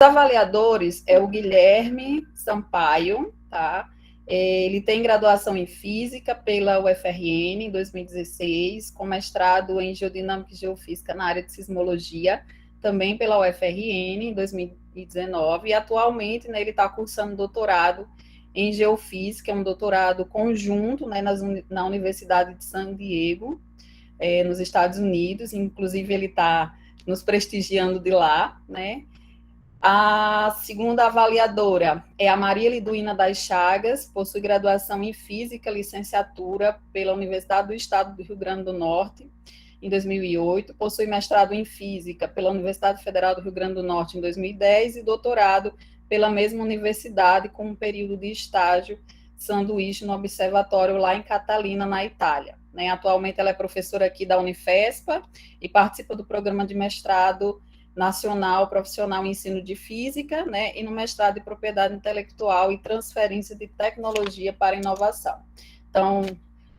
avaliadores é o Guilherme Sampaio, tá? Ele tem graduação em Física pela UFRN em 2016, com mestrado em Geodinâmica e Geofísica na área de Sismologia, também pela UFRN em 2019, e atualmente, né, ele está cursando doutorado em Geofísica, é um doutorado conjunto, né, na Universidade de San Diego, nos Estados Unidos, inclusive ele está nos prestigiando de lá, né? A segunda avaliadora é a Maria Liduína das Chagas, possui graduação em Física, licenciatura pela Universidade do Estado do Rio Grande do Norte, em 2008, possui mestrado em Física pela Universidade Federal do Rio Grande do Norte, em 2010, e doutorado pela mesma universidade, com um período de estágio sanduíche no observatório lá em Catalina, na Itália. Atualmente ela é professora aqui da Unifespa e participa do programa de mestrado nacional profissional em ensino de física, né, e no mestrado de propriedade intelectual e transferência de tecnologia para inovação. Então,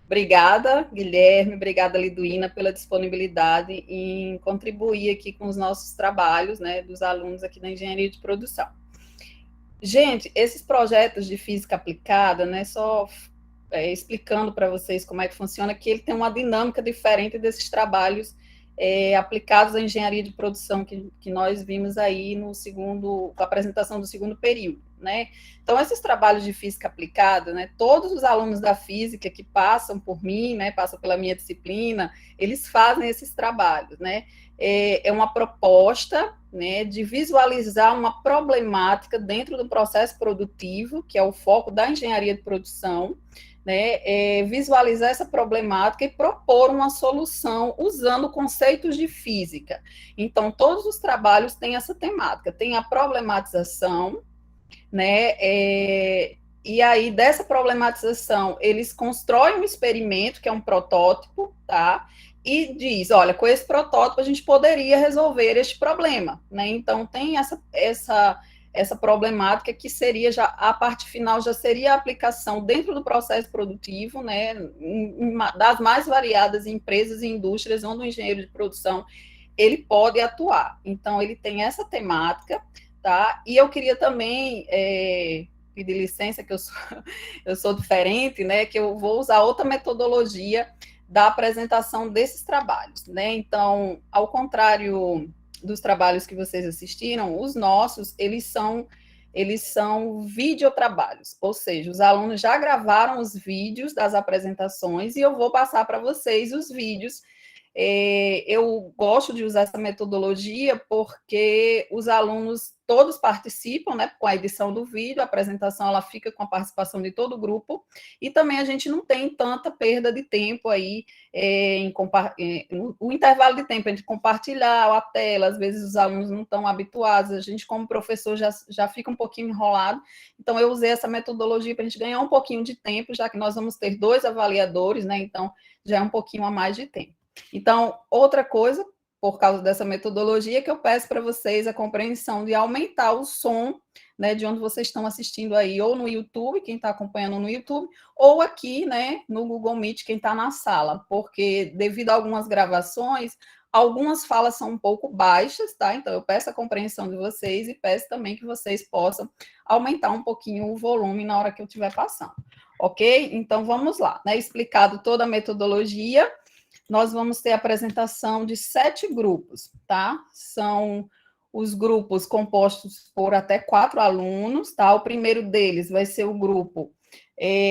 obrigada, Guilherme, obrigada, Liduína, pela disponibilidade em contribuir aqui com os nossos trabalhos, né, dos alunos aqui da engenharia de produção. Gente, esses projetos de física aplicada, né, só explicando para vocês como é que funciona, que ele tem uma dinâmica diferente desses trabalhos aplicados à engenharia de produção que nós vimos aí no segundo, com a apresentação do segundo período, né? Então, esses trabalhos de física aplicada, né, todos os alunos da física que passam por mim, né, passam pela minha disciplina, eles fazem esses trabalhos, né? É uma proposta, né, de visualizar uma problemática dentro do processo produtivo, que é o foco da engenharia de produção, né, visualizar essa problemática e propor uma solução usando conceitos de física. Então, todos os trabalhos têm essa temática, tem a problematização, né, e aí dessa problematização eles constroem um experimento, que é um protótipo, tá, e diz, olha, com esse protótipo a gente poderia resolver este problema, né, então tem essa problemática que seria já, a parte final já seria a aplicação dentro do processo produtivo, né, das mais variadas empresas e indústrias onde o engenheiro de produção ele pode atuar. Então, ele tem essa temática, tá? E eu queria também pedir licença, que eu sou diferente, né? Que eu vou usar outra metodologia da apresentação desses trabalhos, né? Então, ao contrário dos trabalhos que vocês assistiram, os nossos, eles são videotrabalhos, ou seja, os alunos já gravaram os vídeos das apresentações e eu vou passar para vocês os vídeos. Eu gosto de usar essa metodologia porque os alunos todos participam, né, com a edição do vídeo, a apresentação ela fica com a participação de todo o grupo, e também a gente não tem tanta perda de tempo aí, o intervalo de tempo entre compartilhar a tela, às vezes os alunos não estão habituados, a gente como professor já fica um pouquinho enrolado, então eu usei essa metodologia para a gente ganhar um pouquinho de tempo, já que nós vamos ter 2 avaliadores, né, então já é um pouquinho a mais de tempo. Então, outra coisa, por causa dessa metodologia, que eu peço para vocês a compreensão de aumentar o som, né, de onde vocês estão assistindo aí, ou no YouTube, quem está acompanhando no YouTube, ou aqui, né, no Google Meet, quem está na sala, porque devido a algumas gravações, algumas falas são um pouco baixas, tá? Então, eu peço a compreensão de vocês e peço também que vocês possam aumentar um pouquinho o volume na hora que eu estiver passando, ok? Então, vamos lá, né? Explicado toda a metodologia, nós vamos ter a apresentação de 7 grupos, tá? São os grupos compostos por até 4 alunos, tá? O primeiro deles vai ser o grupo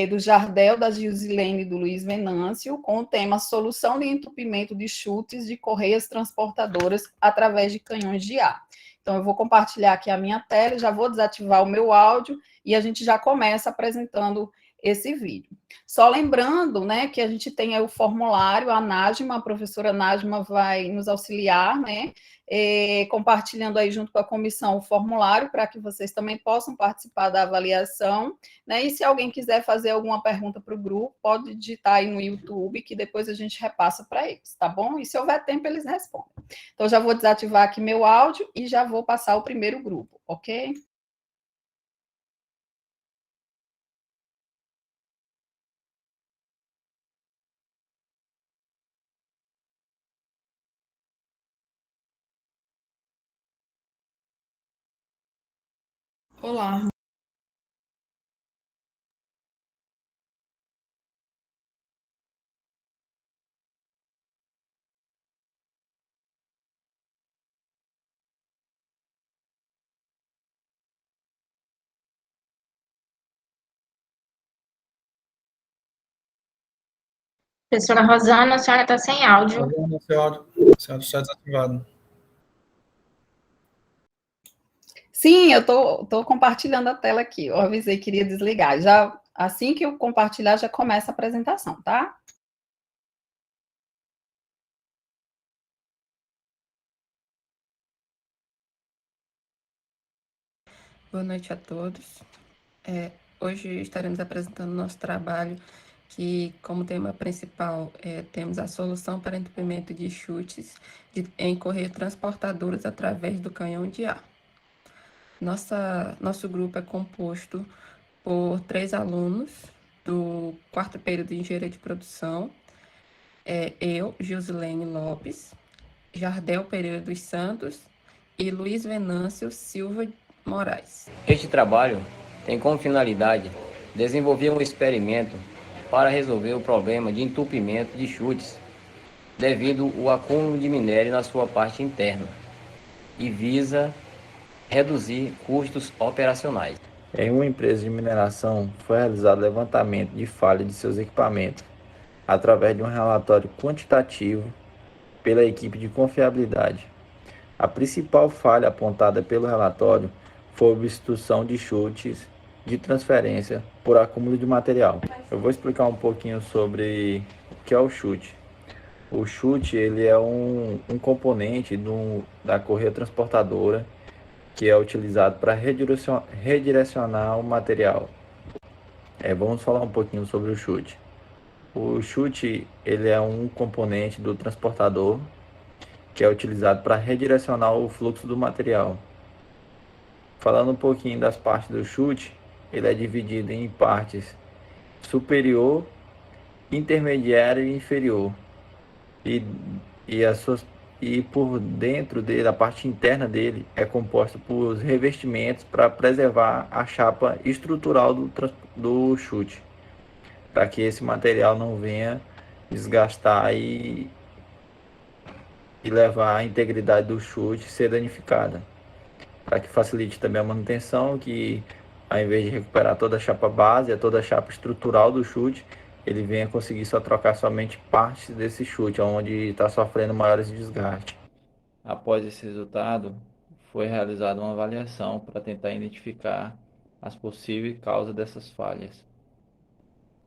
do Jardel, da Gilzilene e do Luiz Venâncio, com o tema Solução de entupimento de chutes de correias transportadoras através de canhões de ar. Então, eu vou compartilhar aqui a minha tela, já vou desativar o meu áudio e a gente já começa apresentando esse vídeo. Só lembrando, né, que a gente tem aí o formulário, a Nájima, a professora Nájima vai nos auxiliar, né, compartilhando aí junto com a comissão o formulário para que vocês também possam participar da avaliação, né, e se alguém quiser fazer alguma pergunta para o grupo, pode digitar aí no YouTube, que depois a gente repassa para eles, tá bom? E se houver tempo, eles respondem. Então, já vou desativar aqui meu áudio e já vou passar o primeiro grupo, ok? Olá, Professora Rosana, a senhora está sem áudio. Seu áudio está desativado. Sim, eu tô compartilhando a tela aqui. Eu avisei que iria desligar. Já assim que eu compartilhar, já começa a apresentação, tá? Boa noite a todos. Hoje estaremos apresentando nosso trabalho, que como tema principal temos a solução para entupimento de chutes em correias transportadoras através do canhão de ar. Nosso grupo é composto por 3 alunos do quarto período de Engenharia de Produção, eu, Gilsilene Lopes, Jardel Pereira dos Santos e Luiz Venâncio Silva Moraes. Este trabalho tem como finalidade desenvolver um experimento para resolver o problema de entupimento de chutes devido ao acúmulo de minério na sua parte interna e visa reduzir custos operacionais. Em uma empresa de mineração, foi realizado levantamento de falha de seus equipamentos, através de um relatório quantitativo pela equipe de confiabilidade. A principal falha apontada pelo relatório foi a obstrução de chutes de transferência por acúmulo de material. Eu vou explicar um pouquinho sobre o que é o chute. O chute ele é um componente da correia transportadora que é utilizado para redirecionar o material. Vamos falar um pouquinho sobre o chute. O chute ele é um componente do transportador que é utilizado para redirecionar o fluxo do material. Falando um pouquinho das partes do chute, ele é dividido em partes superior, intermediária e inferior. E, e, as suas, e por dentro dele, a parte interna dele é composta por revestimentos para preservar a chapa estrutural do chute, para que esse material não venha desgastar e levar a integridade do chute a ser danificada. Para que facilite também a manutenção, que ao invés de recuperar toda a chapa base, toda a chapa estrutural do chute, ele venha conseguir só trocar somente partes desse chute, onde está sofrendo maiores desgastes. Após esse resultado, foi realizada uma avaliação para tentar identificar as possíveis causas dessas falhas.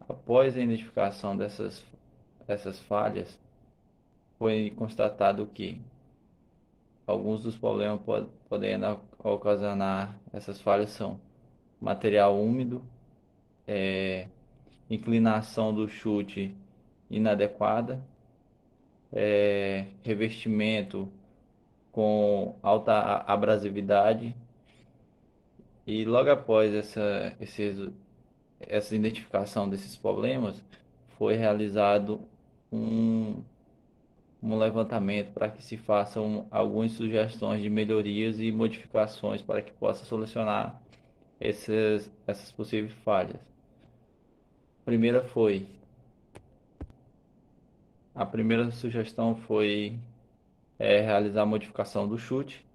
Após a identificação dessas falhas, foi constatado que alguns dos problemas podem ocasionar essas falhas são material úmido, inclinação do chute inadequada, revestimento com alta abrasividade e logo após essa identificação desses problemas foi realizado um, um levantamento para que se façam algumas sugestões de melhorias e modificações para que possa solucionar essas possíveis falhas. Primeira foi A primeira sugestão foi realizar a modificação do chute,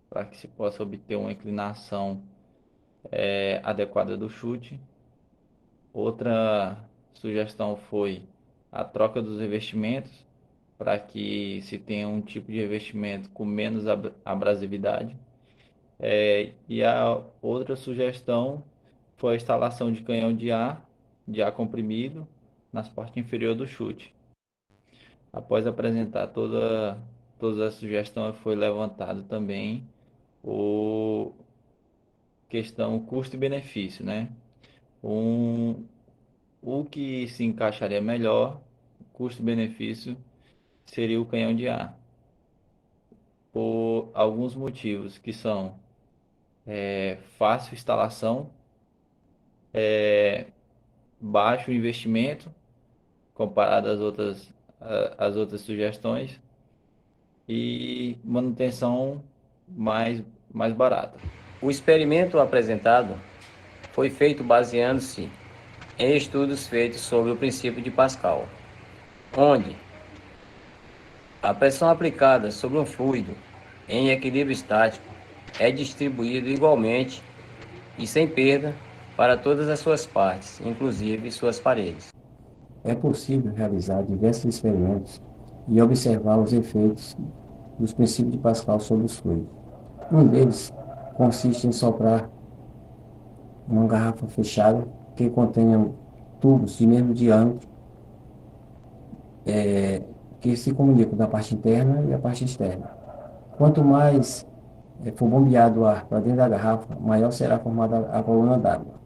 para que se possa obter uma inclinação adequada do chute. Outra sugestão foi a troca dos revestimentos, para que se tenha um tipo de revestimento com menos abrasividade. E a outra sugestão foi a instalação de canhão de ar comprimido, nas partes inferiores do chute. Após apresentar todas as sugestões, foi levantado também o questão custo e benefício, né? O que se encaixaria melhor, custo-benefício, seria o canhão de ar, por alguns motivos que são fácil instalação, baixo investimento comparado às outras sugestões e manutenção mais barata. O experimento apresentado foi feito baseando-se em estudos feitos sobre o princípio de Pascal, onde a pressão aplicada sobre um fluido em equilíbrio estático é distribuída igualmente e sem perda para todas as suas partes, inclusive suas paredes. É possível realizar diversos experimentos e observar os efeitos dos princípios de Pascal sobre os fluidos. Um deles consiste em soprar uma garrafa fechada que contenha tubos de mesmo diâmetro que se comunicam da parte interna e a parte externa. Quanto mais for bombeado o ar para dentro da garrafa, maior será formada a coluna d'água.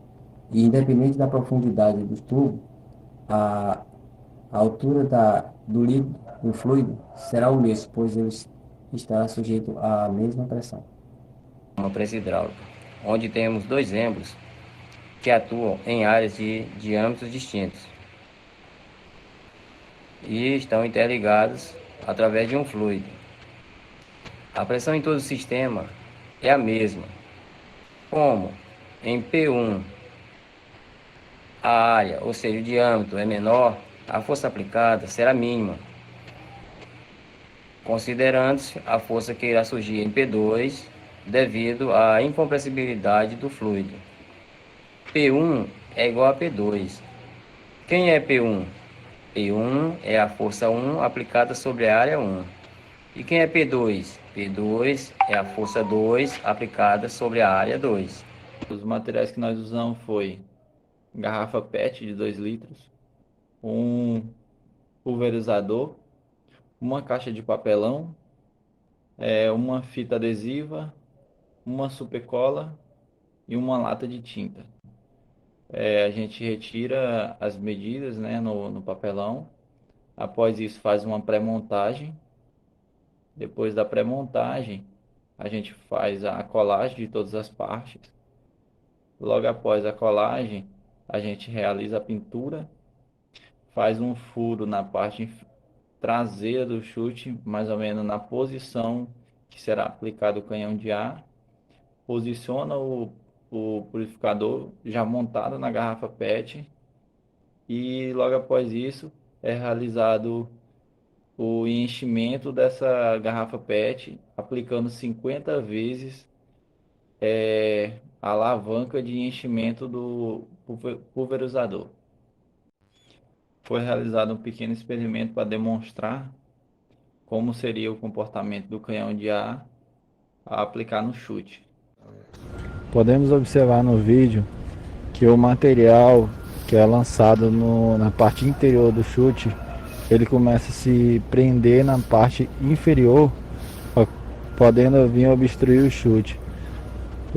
E independente da profundidade do tubo, a altura do líquido, do fluido, será o mesmo, pois ele estará sujeito à mesma pressão. Uma pressa hidráulica, onde temos dois êmbolos que atuam em áreas de diâmetros distintos e estão interligados através de um fluido. A pressão em todo o sistema é a mesma. Como em P1 a área, ou seja, o diâmetro é menor, a força aplicada será mínima, considerando-se a força que irá surgir em P2 devido à incompressibilidade do fluido. P1 é igual a P2. Quem é P1? P1 é a força 1 aplicada sobre a área 1. E quem é P2? P2 é a força 2 aplicada sobre a área 2. Os materiais que nós usamos foi garrafa PET de 2 litros, um pulverizador, uma caixa de papelão, uma fita adesiva, uma supercola e uma lata de tinta. A gente retira as medidas, né, no papelão. Após isso faz uma pré-montagem. Depois da pré-montagem, a gente faz a colagem de todas as partes. Logo após a colagem, a gente realiza a pintura, faz um furo na parte traseira do chute, mais ou menos na posição que será aplicado o canhão de ar, posiciona o purificador já montado na garrafa PET e logo após isso é realizado o enchimento dessa garrafa PET, aplicando 50 vezes a alavanca de enchimento do pulverizador. Foi realizado um pequeno experimento para demonstrar como seria o comportamento do canhão de ar a aplicar no chute. Podemos observar no vídeo que o material que é lançado na parte interior do chute, ele começa a se prender na parte inferior, podendo vir obstruir o chute.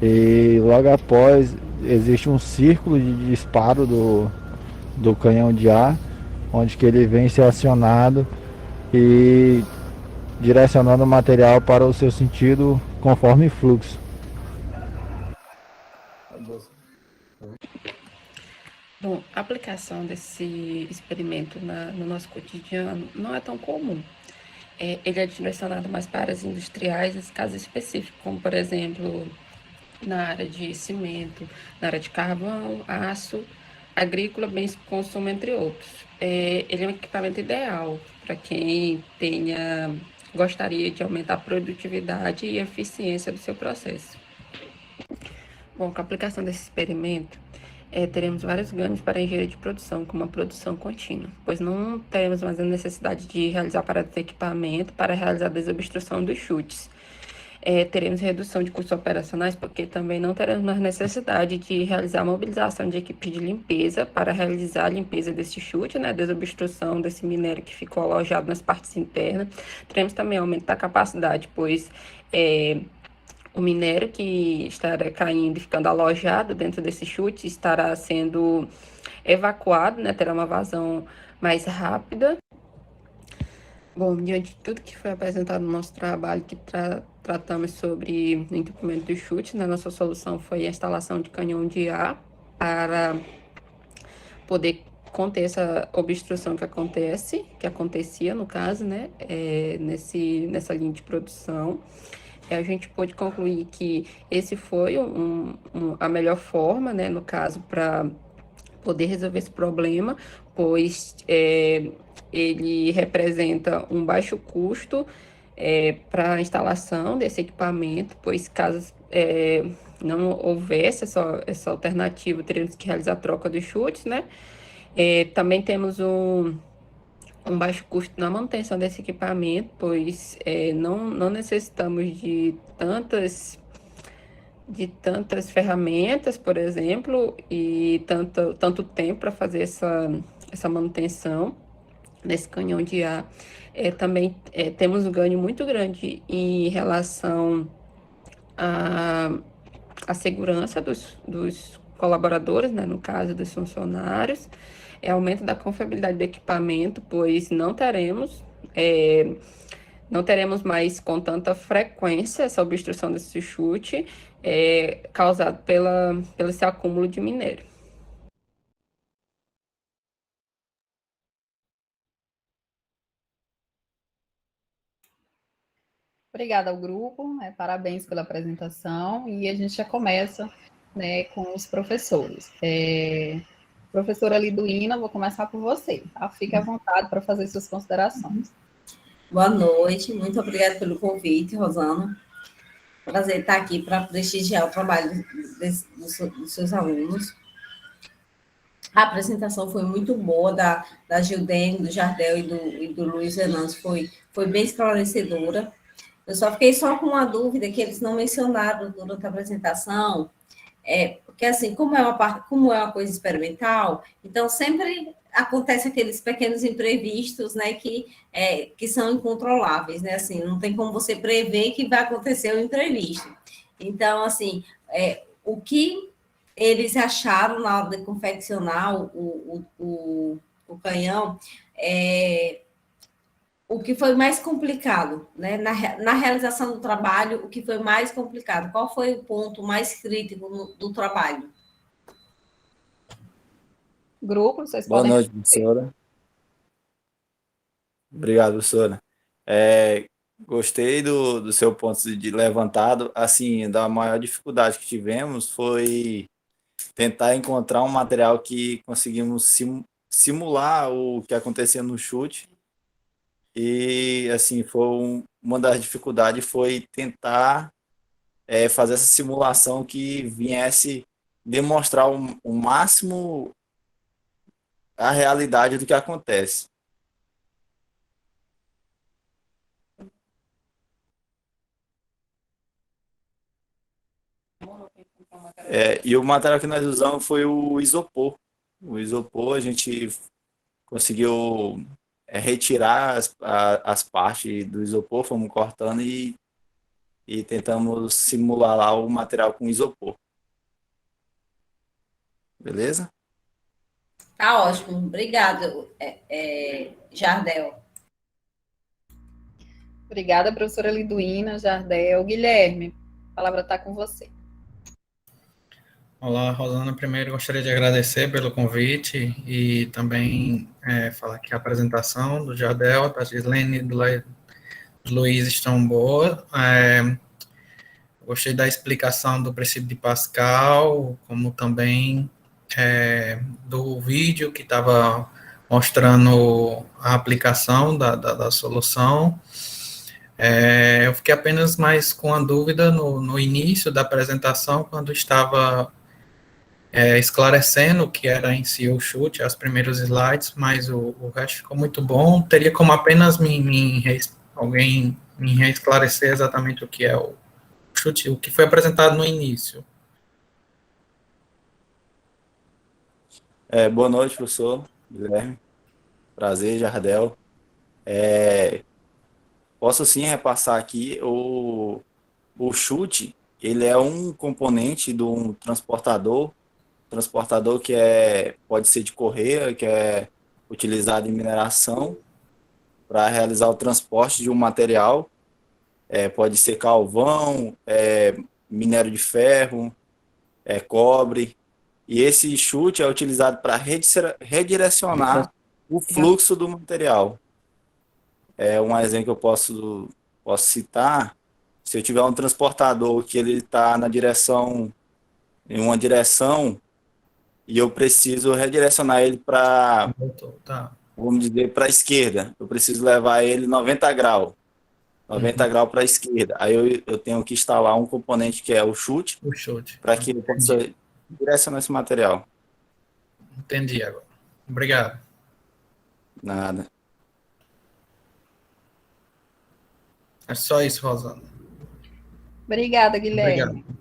E logo após existe um círculo de disparo do canhão de ar, onde que ele vem ser acionado e direcionando o material para o seu sentido conforme fluxo. Bom, a aplicação desse experimento no nosso cotidiano não é tão comum. Ele é direcionado mais para áreas industriais, nesse caso específico, como, por exemplo, na área de cimento, na área de carvão, aço, agrícola, bens de consumo, entre outros. Ele é um equipamento ideal para quem gostaria de aumentar a produtividade e eficiência do seu processo. Bom, com a aplicação desse experimento, teremos vários ganhos para a engenharia de produção, como a produção contínua, pois não teremos mais a necessidade de realizar paradas de equipamento para realizar a desobstrução dos chutes. Teremos redução de custos operacionais, porque também não teremos mais necessidade de realizar a mobilização de equipes de limpeza para realizar a limpeza desse chute, né, a desobstrução desse minério que ficou alojado nas partes internas. Teremos também aumento da capacidade, pois o minério que estará caindo e ficando alojado dentro desse chute estará sendo evacuado, né, terá uma vazão mais rápida. Bom, diante de tudo que foi apresentado no nosso trabalho, que tratamos sobre o entupimento do chute, né, nossa solução foi a instalação de canhão de ar para poder conter essa obstrução que acontecia no caso, né, nessa linha de produção. a gente pôde concluir que esse foi a melhor forma, né, no caso, para poder resolver esse problema, pois ele representa um baixo custo para a instalação desse equipamento, pois caso não houvesse essa alternativa, teríamos que realizar a troca dos chutes, né? Também temos um baixo custo na manutenção desse equipamento, pois não necessitamos de tantas ferramentas, por exemplo, e tanto tempo para fazer essa manutenção nesse canhão de ar. Também temos um ganho muito grande em relação à segurança dos colaboradores, né, no caso dos funcionários, aumento da confiabilidade do equipamento, pois não teremos mais com tanta frequência essa obstrução desse chute causado pelo esse acúmulo de minério. Obrigada ao grupo, né, parabéns pela apresentação, e a gente já começa, né, com os professores. Professora Liduína, vou começar por você, tá? Fique à vontade para fazer suas considerações. Boa noite, muito obrigada pelo convite, Rosana. Prazer estar aqui para prestigiar o trabalho dos seus alunos. A apresentação foi muito boa, da Gildene, do Jardel e do Luiz Venâncio, foi bem esclarecedora. Eu só fiquei com uma dúvida que eles não mencionaram durante a apresentação, porque assim, como é uma coisa experimental, então sempre acontece aqueles pequenos imprevistos, né, que são incontroláveis, né, assim, não tem como você prever que vai acontecer o imprevisto. Então, assim, o que eles acharam na hora de confeccionar o canhão, o que foi mais complicado, né? Na realização do trabalho, o que foi mais complicado? Qual foi o ponto mais crítico do trabalho? Grupo, vocês Boa podem... noite, professora. Obrigado, professora. Gostei do seu ponto de levantado. Assim, da maior dificuldade que tivemos foi tentar encontrar um material que conseguimos simular o que acontecia no chute. E, assim, uma das dificuldades foi tentar fazer essa simulação que viesse demonstrar o máximo a realidade do que acontece. E o material que nós usamos foi o isopor. O isopor, a gente conseguiu retirar as partes do isopor, fomos cortando e tentamos simular lá o material com isopor. Beleza? Tá ótimo, obrigado, Jardel. Obrigada, professora Liduína, Jardel. Guilherme, a palavra está com você. Olá, Rosana. Primeiro, gostaria de agradecer pelo convite e também falar que a apresentação do Jardel, da Gislene e do Luiz estão boas. Gostei da explicação do princípio de Pascal, como também do vídeo que estava mostrando a aplicação da solução. Eu fiquei apenas mais com a dúvida no início da apresentação, quando estava esclarecendo o que era em si o chute, os primeiros slides, mas o resto ficou muito bom. Teria como apenas alguém me reesclarecer exatamente o que é o chute, o que foi apresentado no início. Boa noite, professor Guilherme. Prazer, Jardel. Posso sim repassar aqui o chute. Ele é um componente de um transportador que pode ser de correia, que é utilizado em mineração para realizar o transporte de um material. Pode ser carvão, minério de ferro, cobre. E esse chute é utilizado para redirecionar o fluxo do material. Um exemplo que eu posso citar Se eu tiver um transportador que ele está em uma direção, e eu preciso redirecionar ele para, Tá. vamos dizer, para a esquerda, eu preciso levar ele 90 graus. 90 graus para a esquerda. Aí eu tenho que instalar um componente que é o chute, O chute. para que eu possa direcionar esse material. Entendi agora. Obrigado. Nada. É só isso, Rosana. Obrigada, Guilherme. Obrigado.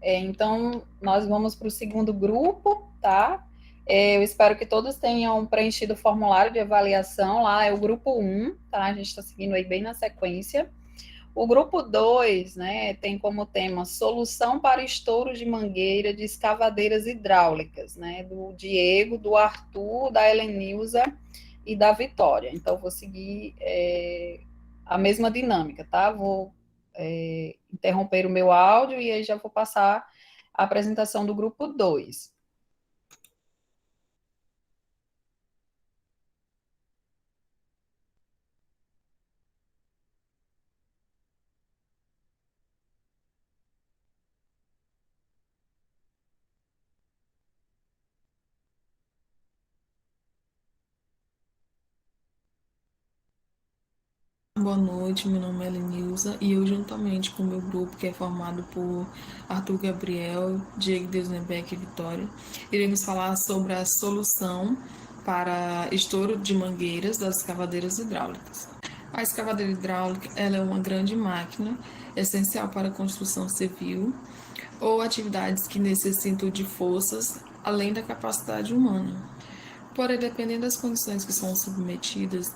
Então, nós vamos para o segundo grupo, tá? Eu espero que todos tenham preenchido o formulário de avaliação lá, é o grupo 1, tá? A gente está seguindo aí bem na sequência. O grupo 2, né, tem como tema solução para estouro de mangueira de escavadeiras hidráulicas, né? Do Diego, do Arthur, da Helenilza e da Vitória. Então, vou seguir a mesma dinâmica, tá? Vou interromper o meu áudio e aí já vou passar a apresentação do grupo 2. Boa noite, meu nome é Helenilza e eu, juntamente com o meu grupo, que é formado por Arthur Gabriel, Diego Deusenbeck e Vitória, iremos falar sobre a solução para estouro de mangueiras das escavadeiras hidráulicas. A escavadeira hidráulica ela é uma grande máquina essencial para a construção civil ou atividades que necessitam de forças além da capacidade humana. Porém, dependendo das condições que são submetidas,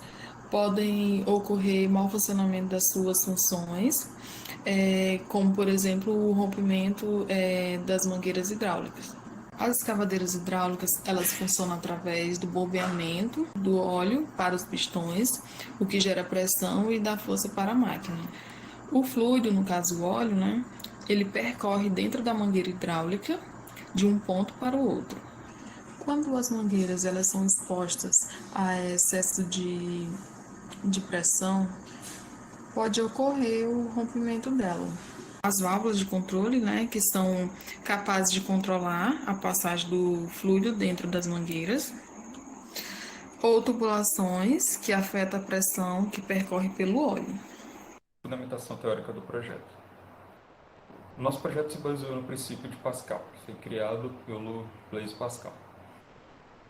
podem ocorrer mau funcionamento das suas funções, como, por exemplo, o rompimento das mangueiras hidráulicas. As escavadeiras hidráulicas, elas funcionam através do bombeamento do óleo para os pistões, o que gera pressão e dá força para a máquina. O fluido, no caso o óleo, né, ele percorre dentro da mangueira hidráulica de um ponto para o outro. Quando as mangueiras elas são expostas a excesso de pressão, pode ocorrer o rompimento dela. As válvulas de controle, né, que são capazes de controlar a passagem do fluido dentro das mangueiras, ou tubulações que afetam a pressão que percorre pelo óleo. Fundamentação teórica do projeto. O nosso projeto se baseou no princípio de Pascal, que foi criado pelo Blaise Pascal.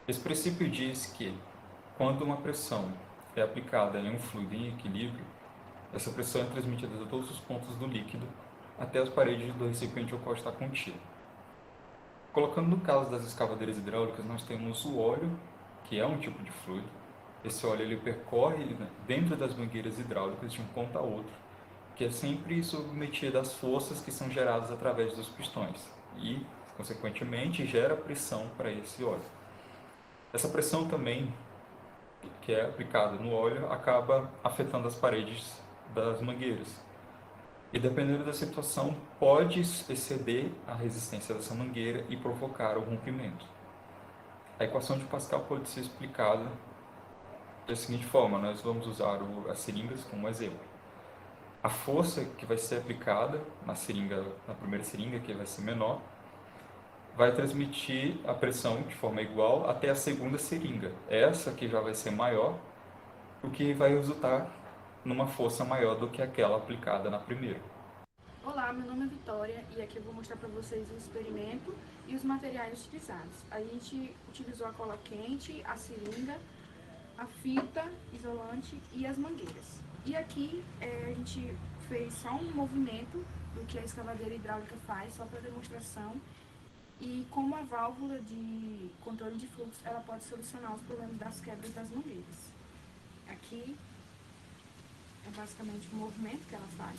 Esse princípio diz que, quando uma pressão é aplicada em um fluido em equilíbrio, essa pressão é transmitida a todos os pontos do líquido até as paredes do recipiente ao qual está contido. Colocando no caso das escavadeiras hidráulicas, nós temos o óleo, que é um tipo de fluido. Esse óleo ele percorre dentro das mangueiras hidráulicas de um ponto a outro, que é sempre submetido às forças que são geradas através dos pistões e, consequentemente, gera pressão para esse óleo. Essa pressão também, que é aplicada no óleo, acaba afetando as paredes das mangueiras. E dependendo da situação, pode exceder a resistência dessa mangueira e provocar o rompimento. A equação de Pascal pode ser explicada da seguinte forma: nós vamos usar as seringas como exemplo. A força que vai ser aplicada na primeira seringa, que vai ser menor, vai transmitir a pressão de forma igual até a segunda seringa. Essa que já vai ser maior, o que vai resultar numa força maior do que aquela aplicada na primeira. Olá, meu nome é Vitória e aqui eu vou mostrar para vocês o experimento e os materiais utilizados. A gente utilizou a cola quente, a seringa, a fita isolante e as mangueiras. E aqui a gente fez só um movimento do que a escavadeira hidráulica faz, só para demonstração, e como a válvula de controle de fluxo ela pode solucionar os problemas das quebras das mangueiras. Aqui é basicamente o movimento que ela faz.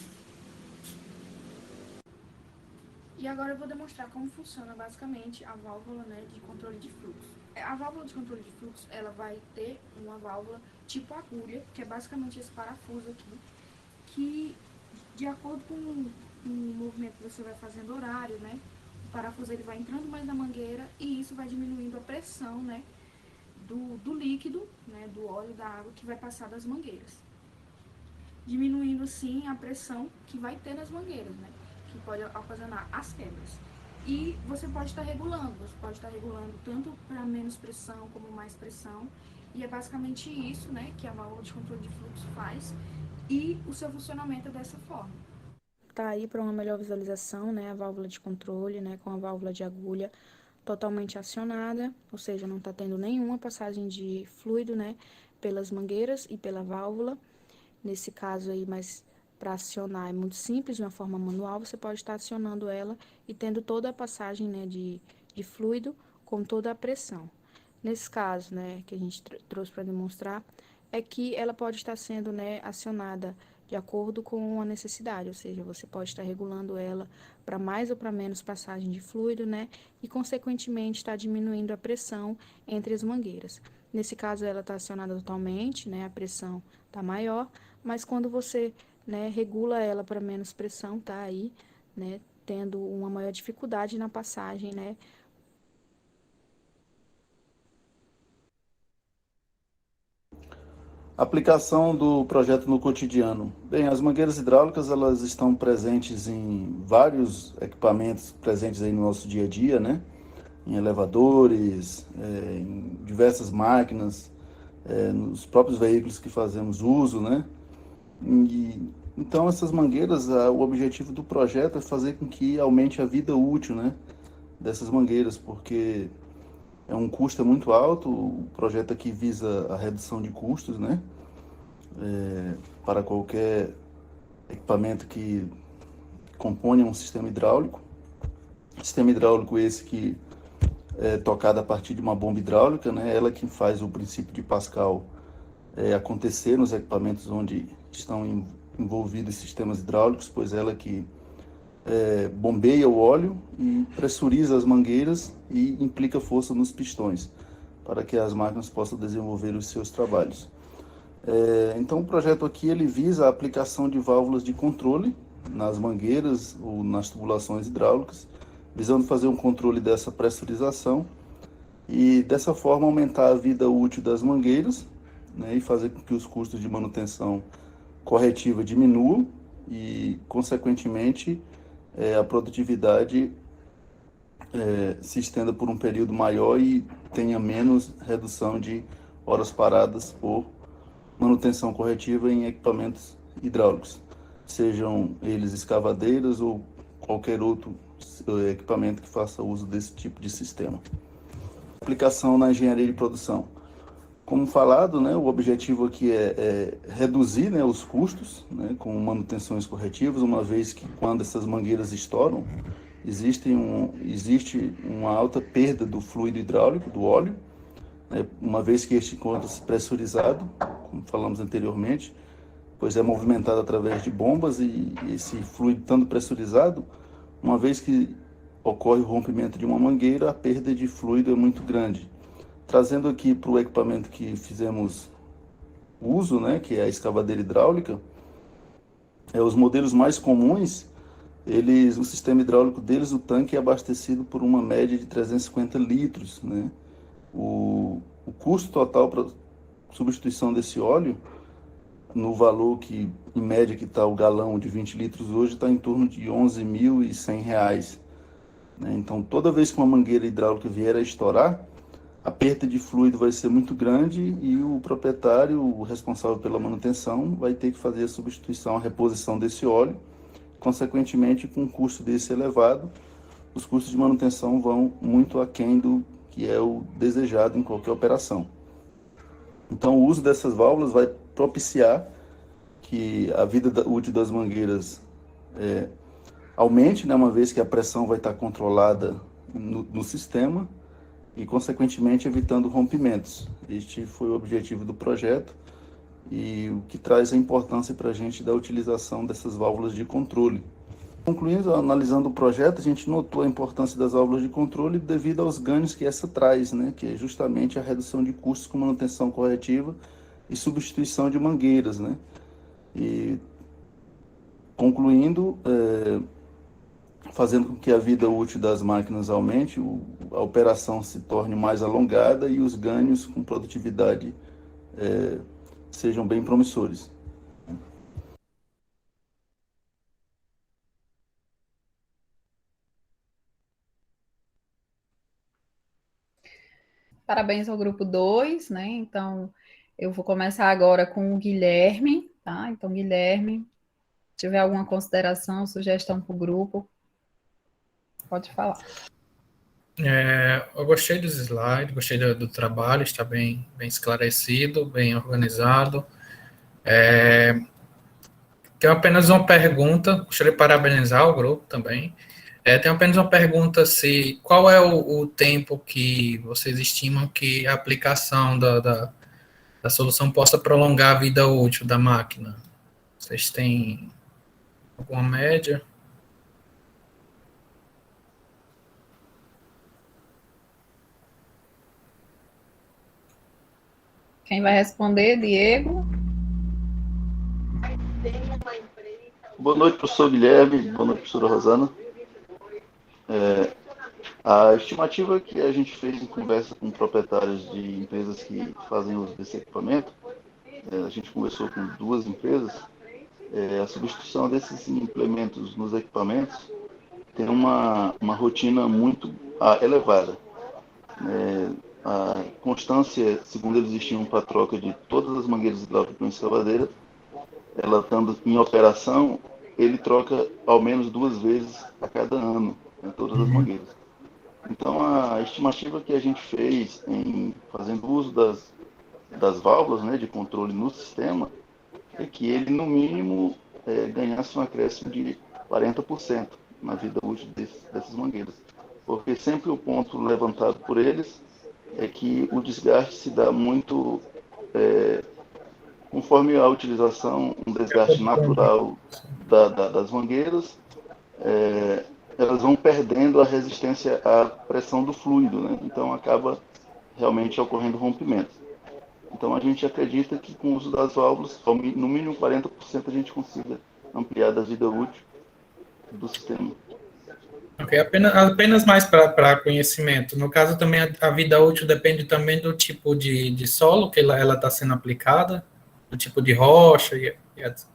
E agora eu vou demonstrar como funciona basicamente a válvula, né, de controle de fluxo. A válvula de controle de fluxo ela vai ter uma válvula tipo agulha, que é basicamente esse parafuso aqui, que de acordo com o movimento que você vai fazendo horário, né, o parafuso ele vai entrando mais na mangueira e isso vai diminuindo a pressão, né, do líquido, né, do óleo, da água que vai passar das mangueiras. diminuindo sim a pressão que vai ter nas mangueiras, né? Que pode ocasionar as quebras. E você pode estar regulando tanto para menos pressão como mais pressão, e é basicamente isso, né, que a válvula de controle de fluxo faz, e o seu funcionamento é dessa forma. Tá aí para uma melhor visualização, né, a válvula de controle, né, com a válvula de agulha totalmente acionada, ou seja, não está tendo nenhuma passagem de fluido, né, pelas mangueiras e pela válvula. Nesse caso aí, mas para acionar é muito simples, de uma forma manual, você pode estar acionando ela e tendo toda a passagem, né, de fluido com toda a pressão. Nesse caso, né, que a gente trouxe para demonstrar, é que ela pode estar sendo, né, acionada de acordo com a necessidade, ou seja, você pode estar regulando ela para mais ou para menos passagem de fluido, né, e consequentemente está diminuindo a pressão entre as mangueiras. Nesse caso, ela está acionada totalmente, né, a pressão está maior, mas quando você, né, regula ela para menos pressão, tá aí, né, tendo uma maior dificuldade na passagem, né. Aplicação do projeto no cotidiano. Bem, as mangueiras hidráulicas, elas estão presentes em vários equipamentos presentes aí no nosso dia a dia, né? Em elevadores, em diversas máquinas, nos próprios veículos que fazemos uso, né? Então, essas mangueiras, o objetivo do projeto é fazer com que aumente a vida útil, né, dessas mangueiras, porque é um custo muito alto. O projeto aqui visa a redução de custos, né, para qualquer equipamento que componha um sistema hidráulico. Sistema hidráulico esse que é tocado a partir de uma bomba hidráulica, né, ela que faz o princípio de Pascal acontecer nos equipamentos onde estão envolvidos sistemas hidráulicos, pois ela que bombeia o óleo e pressuriza as mangueiras e implica força nos pistões, para que as máquinas possam desenvolver os seus trabalhos. Então o projeto aqui ele visa a aplicação de válvulas de controle nas mangueiras ou nas tubulações hidráulicas, visando fazer um controle dessa pressurização e dessa forma aumentar a vida útil das mangueiras, né, e fazer com que os custos de manutenção corretiva diminuam e, consequentemente, a produtividade se estenda por um período maior e tenha menos redução de horas paradas por manutenção corretiva em equipamentos hidráulicos, sejam eles escavadeiras ou qualquer outro equipamento que faça uso desse tipo de sistema. Aplicação na engenharia de produção. Como falado, né, o objetivo aqui é reduzir, né, os custos, né, com manutenções corretivas, uma vez que quando essas mangueiras estouram, existe uma alta perda do fluido hidráulico, do óleo, né, uma vez que este encontra-se pressurizado, como falamos anteriormente, pois é movimentado através de bombas e esse fluido estando pressurizado, uma vez que ocorre o rompimento de uma mangueira, a perda de fluido é muito grande. Trazendo aqui para o equipamento que fizemos uso, né, que é a escavadeira hidráulica, os modelos mais comuns, o sistema hidráulico deles, o tanque é abastecido por uma média de 350 litros. Né? O custo total para substituição desse óleo, no valor que, em média, que está o galão de 20 litros hoje, está em torno de R$ 11.100. Né? Então, toda vez que uma mangueira hidráulica vier a estourar, a perda de fluido vai ser muito grande e o proprietário, o responsável pela manutenção, vai ter que fazer a substituição, a reposição desse óleo. Consequentemente, com um custo desse elevado, os custos de manutenção vão muito aquém do que é o desejado em qualquer operação. Então, o uso dessas válvulas vai propiciar que a vida útil das mangueiras aumente, né, uma vez que a pressão vai estar controlada no sistema, e, consequentemente, evitando rompimentos. Este foi o objetivo do projeto e o que traz a importância para a gente da utilização dessas válvulas de controle. Concluindo, analisando o projeto, a gente notou a importância das válvulas de controle devido aos ganhos que essa traz, né, que é justamente a redução de custos com manutenção corretiva e substituição de mangueiras. Né? E, concluindo, fazendo com que a vida útil das máquinas aumente, a operação se torne mais alongada e os ganhos com produtividade sejam bem promissores. Parabéns ao grupo 2, né? Então, eu vou começar agora com o Guilherme, tá? Então, Guilherme, se tiver alguma consideração, sugestão para o grupo, pode falar. Eu gostei dos slides, gostei do trabalho, está bem esclarecido, bem organizado. Tenho apenas uma pergunta, gostaria de parabenizar o grupo também. Tenho apenas uma pergunta, qual é o tempo que vocês estimam que a aplicação da solução possa prolongar a vida útil da máquina? Vocês têm alguma média? Quem vai responder, Diego? Boa noite, professor Guilherme. Boa noite, professora Rosana. A estimativa que a gente fez em conversa com proprietários de empresas que fazem uso desse equipamento, a gente conversou com 2 empresas, a substituição desses implementos nos equipamentos tem uma rotina muito elevada. A constância, segundo eles estimam, para a troca de todas as mangueiras hidráulicas em escavadeira, ela estando em operação, ele troca ao menos 2 vezes a cada ano, todas as mangueiras. Então, a estimativa que a gente fez em fazendo uso das válvulas, né, de controle no sistema, é que ele, no mínimo, ganhasse um acréscimo de 40% na vida útil dessas mangueiras. Porque sempre o ponto levantado por eles é que o desgaste se dá muito, conforme a utilização, um desgaste natural das mangueiras, elas vão perdendo a resistência à pressão do fluido, né? Então acaba realmente ocorrendo rompimento. Então a gente acredita que com o uso das válvulas, no mínimo 40% a gente consiga ampliar a vida útil do sistema. Ok, apenas mais para conhecimento. No caso, também a vida útil depende também do tipo de solo que ela está sendo aplicada, do tipo de rocha e etc.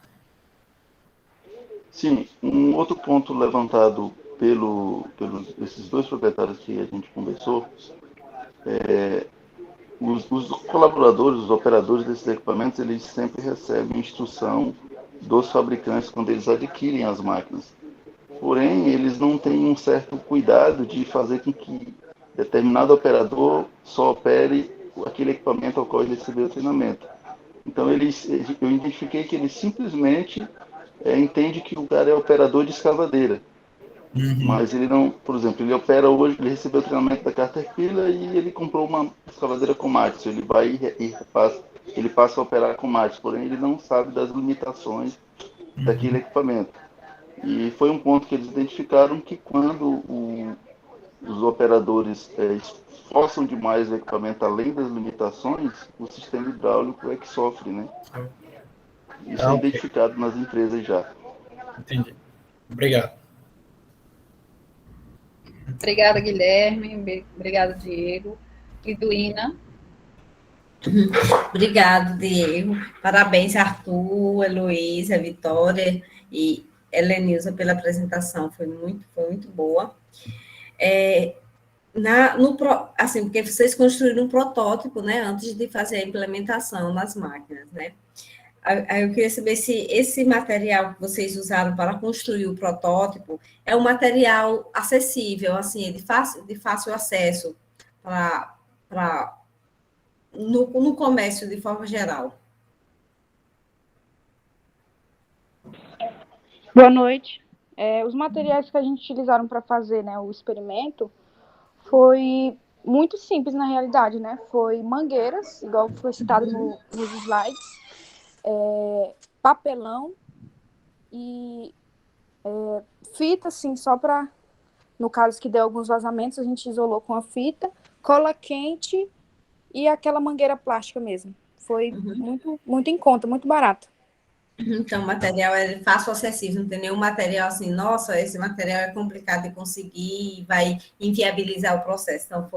Sim, um outro ponto levantado pelos esses 2 proprietários que a gente conversou, os colaboradores, os operadores desses equipamentos, eles sempre recebem instrução dos fabricantes quando eles adquirem as máquinas. Porém, eles não têm um certo cuidado de fazer com que determinado operador só opere aquele equipamento ao qual ele recebeu o treinamento. Então, eu identifiquei que ele simplesmente entende que o cara é operador de escavadeira. Mas ele não, por exemplo, ele opera hoje, ele recebeu o treinamento da Caterpillar e ele comprou uma escavadeira Komatsu. Ele vai ele passa a operar Komatsu, porém ele não sabe das limitações daquele equipamento. E foi um ponto que eles identificaram que quando os operadores esforçam demais o equipamento além das limitações, o sistema hidráulico é que sofre, né? Isso é identificado nas empresas já. Entendi. Obrigado. Obrigada, Guilherme. Obrigada, Diego. Liduína. Obrigado, Diego. Parabéns, Arthur, Heloísa, Vitória e Helenilza pela apresentação. Foi muito boa. Assim, porque vocês construíram um protótipo, né, antes de fazer a implementação nas máquinas, né? Aí eu queria saber se esse material que vocês usaram para construir o protótipo é um material acessível, assim, de fácil acesso no comércio de forma geral. Boa noite. Os materiais que a gente utilizaram para fazer, né, o experimento foi muito simples na realidade, né? Foi mangueiras, igual foi citado nos slides, papelão e fita, assim, só para, no caso que deu alguns vazamentos, a gente isolou com a fita, cola quente e aquela mangueira plástica mesmo. Foi muito em conta, muito barato. Então, o material é fácil acessível, não tem nenhum material assim, nossa, esse material é complicado de conseguir e vai inviabilizar o processo. Então,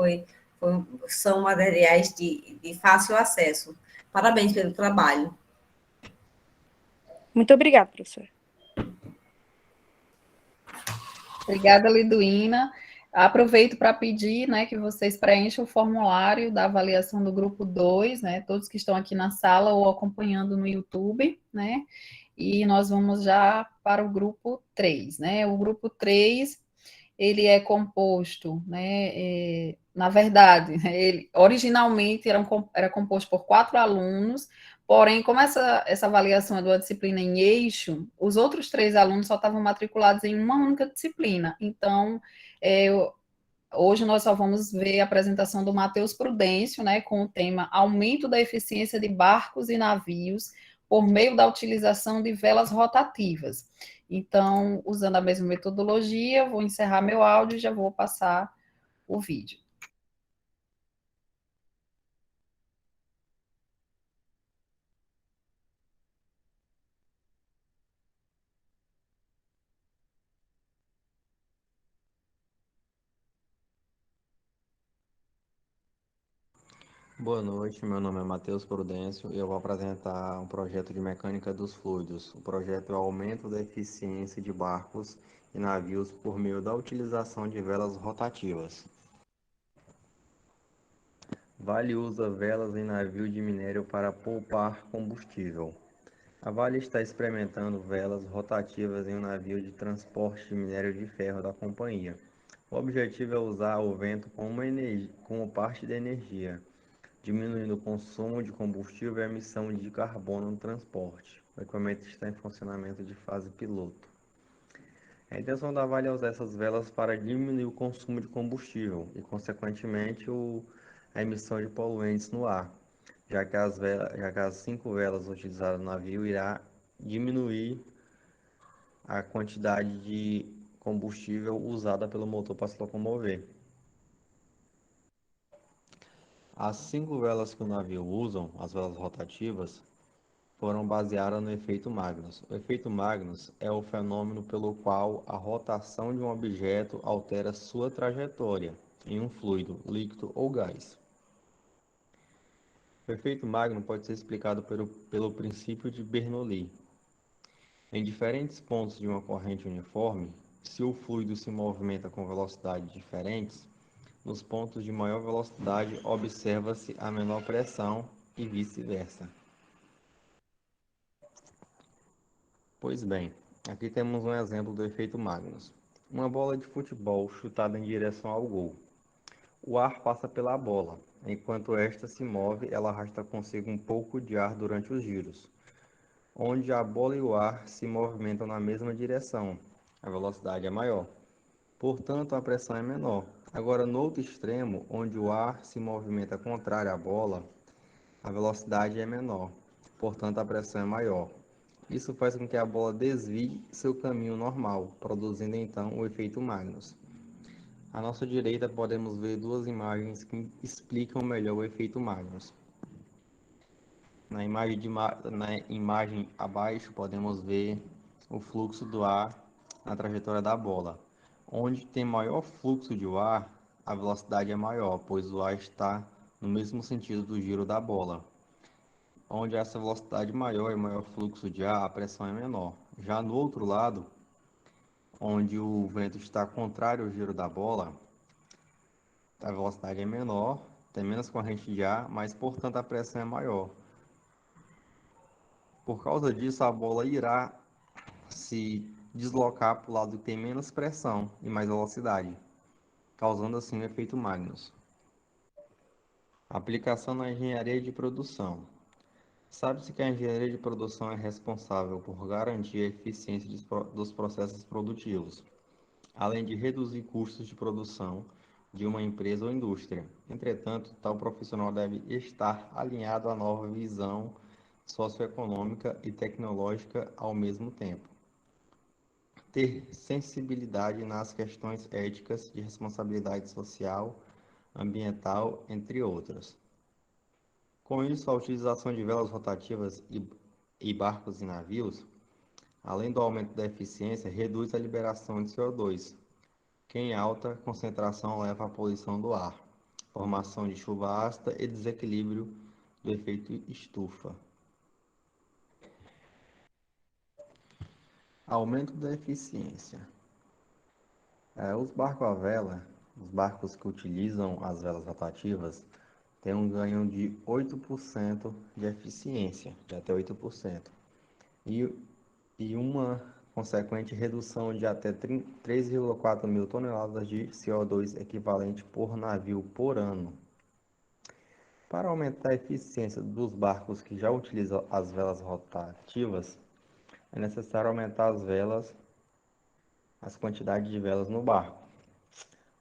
são materiais de fácil acesso. Parabéns pelo trabalho. Muito obrigada, professora. Obrigada, Liduína. Aproveito para pedir, né, que vocês preencham o formulário da avaliação do grupo 2, né, todos que estão aqui na sala ou acompanhando no YouTube, né, e nós vamos já para o grupo 3, né, o grupo 3, ele é composto, né, na verdade, ele originalmente era composto por 4 alunos, porém, como essa avaliação é de uma disciplina em eixo, os outros 3 alunos só estavam matriculados em uma única disciplina, então, hoje nós só vamos ver a apresentação do Matheus Prudêncio, né, com o tema Aumento da eficiência de barcos e navios por meio da utilização de velas rotativas. Então, usando a mesma metodologia, vou encerrar meu áudio e já vou passar o vídeo. Boa noite, meu nome é Matheus Prudêncio e eu vou apresentar um projeto de mecânica dos fluidos. O projeto é o aumento da eficiência de barcos e navios por meio da utilização de velas rotativas. Vale usa velas em navio de minério para poupar combustível. A Vale está experimentando velas rotativas em um navio de transporte de minério de ferro da companhia. O objetivo é usar o vento como parte da energia, diminuindo o consumo de combustível e a emissão de carbono no transporte. O equipamento está em funcionamento de fase piloto. A intenção da Vale é usar essas velas para diminuir o consumo de combustível e, consequentemente, a emissão de poluentes no ar, já que as 5 velas utilizadas no navio irá diminuir a quantidade de combustível usada pelo motor para se locomover. As 5 velas que o navio usa, as velas rotativas, foram baseadas no efeito Magnus. O efeito Magnus é o fenômeno pelo qual a rotação de um objeto altera sua trajetória em um fluido, líquido ou gás. O efeito Magnus pode ser explicado pelo princípio de Bernoulli. Em diferentes pontos de uma corrente uniforme, se o fluido se movimenta com velocidades diferentes, nos pontos de maior velocidade observa-se a menor pressão e vice-versa. Pois bem, aqui temos um exemplo do efeito Magnus. Uma bola de futebol chutada em direção ao gol. O ar passa pela bola. Enquanto esta se move, ela arrasta consigo um pouco de ar durante os giros. Onde a bola e o ar se movimentam na mesma direção, a velocidade é maior. Portanto, a pressão é menor. Agora, no outro extremo, onde o ar se movimenta contrário à bola, a velocidade é menor. Portanto, a pressão é maior. Isso faz com que a bola desvie seu caminho normal, produzindo então o efeito Magnus. À nossa direita podemos ver 2 imagens que explicam melhor o efeito Magnus. Na imagem abaixo podemos ver o fluxo do ar na trajetória da bola. Onde tem maior fluxo de ar, a velocidade é maior, pois o ar está no mesmo sentido do giro da bola. Onde essa velocidade maior e maior fluxo de ar, a pressão é menor. Já no outro lado, onde o vento está contrário ao giro da bola, a velocidade é menor, tem menos corrente de ar, mas portanto a pressão é maior. Por causa disso, a bola irá se deslocar para o lado que tem menos pressão e mais velocidade, causando assim o efeito Magnus. Aplicação na engenharia de produção. Sabe-se que a engenharia de produção é responsável por garantir a eficiência dos processos produtivos, além de reduzir custos de produção de uma empresa ou indústria. Entretanto, tal profissional deve estar alinhado à nova visão socioeconômica e tecnológica ao mesmo tempo. Ter sensibilidade nas questões éticas de responsabilidade social, ambiental, entre outras. Com isso, a utilização de velas rotativas e barcos e navios, além do aumento da eficiência, reduz a liberação de CO2, que em alta concentração leva à poluição do ar, formação de chuva ácida e desequilíbrio do efeito estufa. Aumento da eficiência. Os barcos à vela os barcos que utilizam as velas rotativas têm um ganho de 8% de eficiência, de até 8%, e uma consequente redução de até 3,4 mil toneladas de CO2 equivalente por navio por ano. Para aumentar a eficiência dos barcos que já utilizam as velas rotativas, é necessário aumentar as quantidades de velas no barco.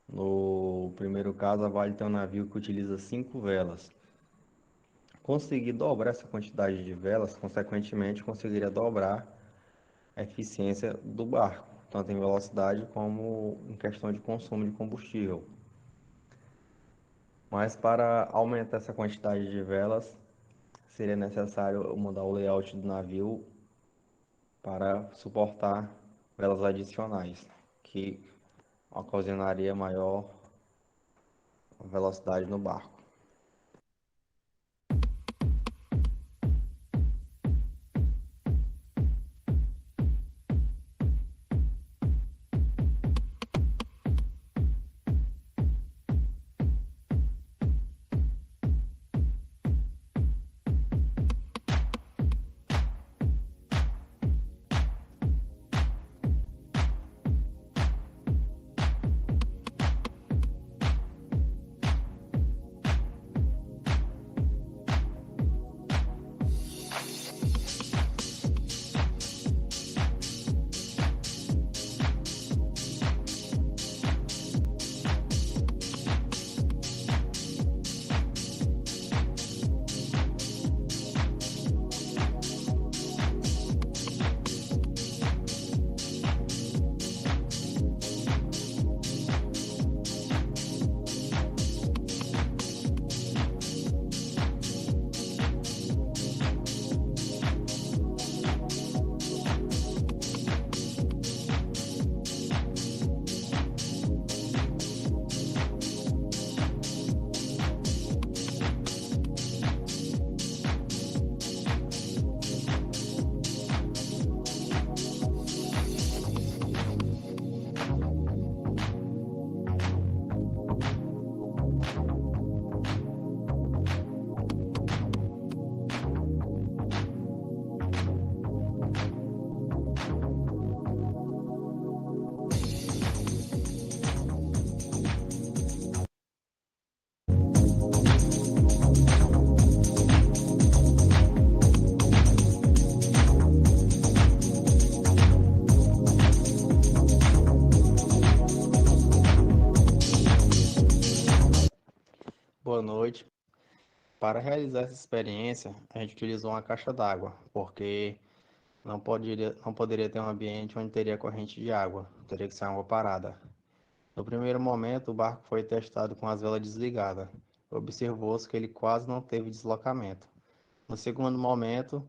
No primeiro caso, a Vale tem um navio que utiliza 5 velas. Conseguir dobrar essa quantidade de velas, consequentemente, conseguiria dobrar a eficiência do barco, tanto em velocidade como em questão de consumo de combustível. Mas para aumentar essa quantidade de velas, seria necessário mudar o layout do navio para suportar velas adicionais, que ocasionaria maior velocidade no barco. Boa noite. Para realizar essa experiência, a gente utilizou uma caixa d'água, porque não poderia ter um ambiente onde teria corrente de água, teria que ser água parada. No primeiro momento, o barco foi testado com as velas desligadas. Observou-se que ele quase não teve deslocamento. No segundo momento,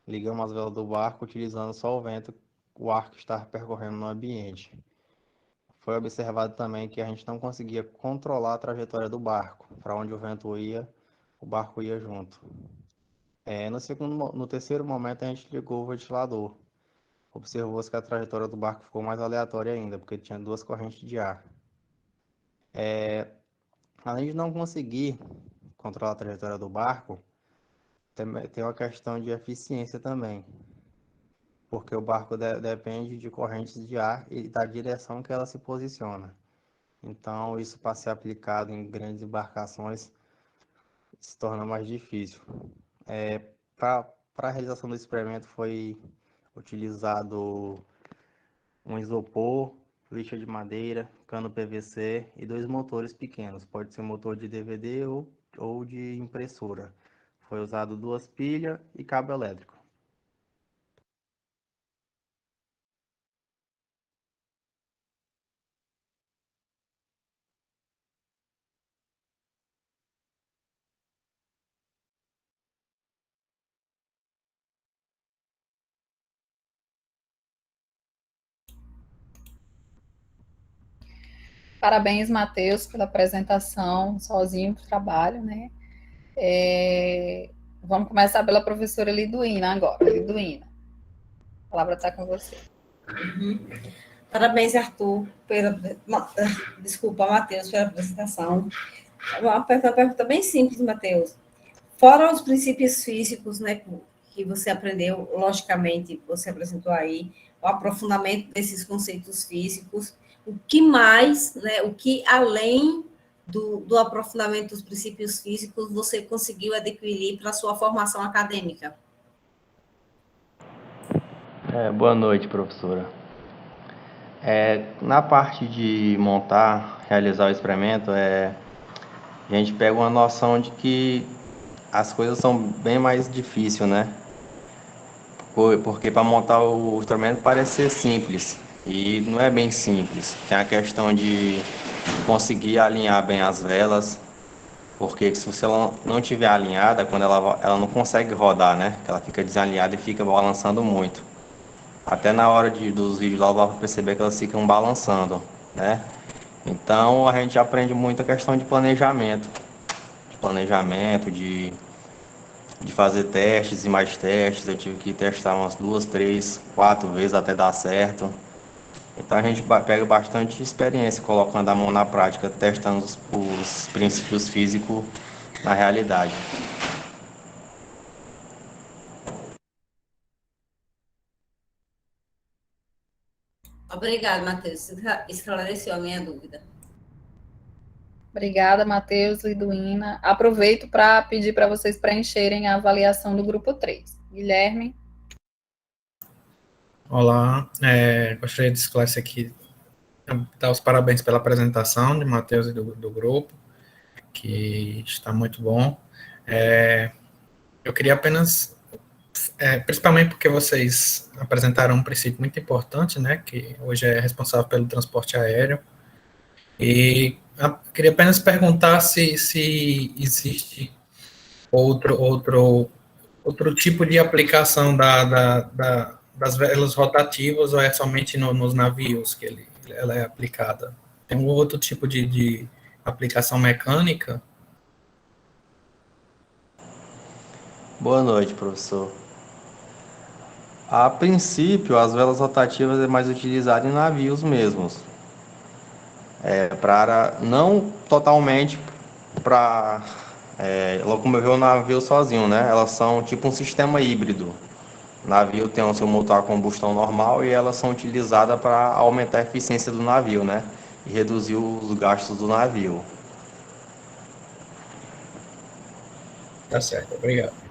ligamos as velas do barco utilizando só o vento, o ar que estava percorrendo no ambiente. Foi observado também que a gente não conseguia controlar a trajetória do barco. Para onde o vento ia, o barco ia junto. No terceiro momento, a gente ligou o ventilador. Observou-se que a trajetória do barco ficou mais aleatória ainda, porque tinha 2 correntes de ar. Além de não conseguir controlar a trajetória do barco, tem uma questão de eficiência também, porque o barco depende de correntes de ar e da direção que ela se posiciona. Então, isso para ser aplicado em grandes embarcações se torna mais difícil. Para a realização do experimento foi utilizado um isopor, lixa de madeira, cano PVC e 2 motores pequenos. Pode ser motor de DVD ou de impressora. Foi usado 2 pilhas e cabo elétrico. Parabéns, Matheus, pela apresentação, sozinho para o trabalho, né? Vamos começar pela professora Liduína agora. Liduína, a palavra está com você. Parabéns, Arthur, desculpa, Matheus, pela apresentação. Uma pergunta bem simples, Matheus. Fora os princípios físicos, né, que você aprendeu, logicamente, você apresentou aí, o aprofundamento desses conceitos físicos, o que mais, né, o que além do aprofundamento dos princípios físicos você conseguiu adquirir para a sua formação acadêmica? Boa noite, professora. Na parte de montar, realizar o experimento, a gente pega uma noção de que as coisas são bem mais difíceis, né? Porque para montar o instrumento parece ser simples, e não é bem simples. Tem a questão de conseguir alinhar bem as velas, porque se você não tiver alinhada, quando ela não consegue rodar, né? Ela fica desalinhada e fica balançando muito. Até na hora dos vídeos lá, dá para perceber que elas ficam balançando, né? Então a gente aprende muito a questão de planejamento, de fazer testes e mais testes. Eu tive que testar umas 2, 3, 4 vezes até dar certo. Então a gente pega bastante experiência colocando a mão na prática, testando os princípios físicos na realidade. Obrigada, Matheus. Esclareceu a minha dúvida. Obrigada, Matheus, Liduína. Aproveito para pedir para vocês preencherem a avaliação do grupo 3. Guilherme. Olá, gostaria de esclarecer aqui, dar os parabéns pela apresentação de Matheus e do grupo, que está muito bom. Eu queria apenas, principalmente porque vocês apresentaram um princípio muito importante, né, que hoje é responsável pelo transporte aéreo, e queria apenas perguntar se existe outro tipo de aplicação das velas rotativas, ou é somente nos navios que ela é aplicada? Tem um outro tipo de aplicação mecânica? Boa noite, professor. A princípio, as velas rotativas é mais utilizada em navios mesmos. Não totalmente para locomover o navio sozinho, né? Elas são tipo um sistema híbrido. O navio tem o seu motor a combustão normal e elas são utilizadas para aumentar a eficiência do navio, né? E reduzir os gastos do navio. Tá certo, obrigado.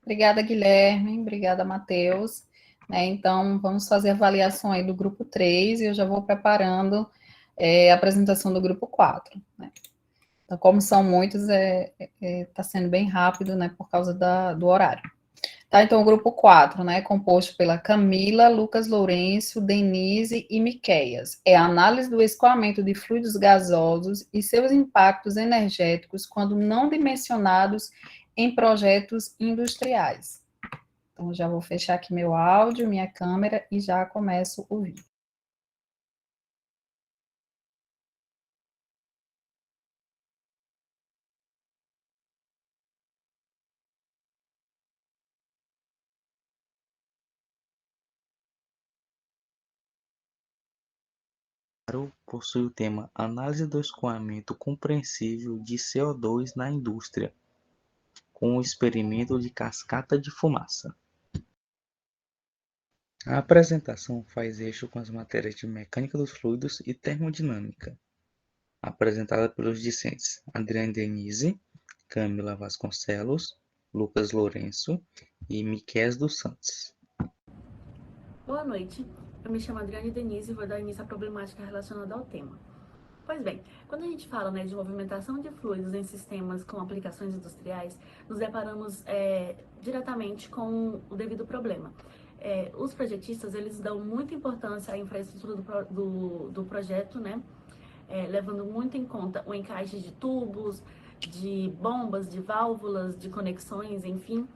Obrigada, Guilherme. Obrigada, Matheus. Então, vamos fazer a avaliação aí do grupo 3 e eu já vou preparando a apresentação do grupo 4. Né? Então, como são muitos, está sendo bem rápido, né, por causa do horário. Tá, então, o grupo 4, né, composto pela Camila, Lucas Lourenço, Denise e Miqueias. É a análise do escoamento de fluidos gasosos e seus impactos energéticos quando não dimensionados em projetos industriais. Então, já vou fechar aqui meu áudio, minha câmera e já começo o vídeo. Possui o tema Análise do escoamento compreensível de CO2 na indústria, com o experimento de cascata de fumaça. A apresentação faz eixo com as matérias de mecânica dos fluidos e termodinâmica, apresentada pelos discentes Adriane Denise, Camila Vasconcelos, Lucas Lourenço e Miqueias dos Santos. Boa noite, eu me chamo Adriane Denise e vou dar início à problemática relacionada ao tema. Pois bem, quando a gente fala de movimentação de fluidos em sistemas com aplicações industriais, nos deparamos diretamente com o devido problema. Os projetistas, eles dão muita importância à infraestrutura do projeto, né? Levando muito em conta o encaixe de tubos, de bombas, de válvulas, de conexões, enfim.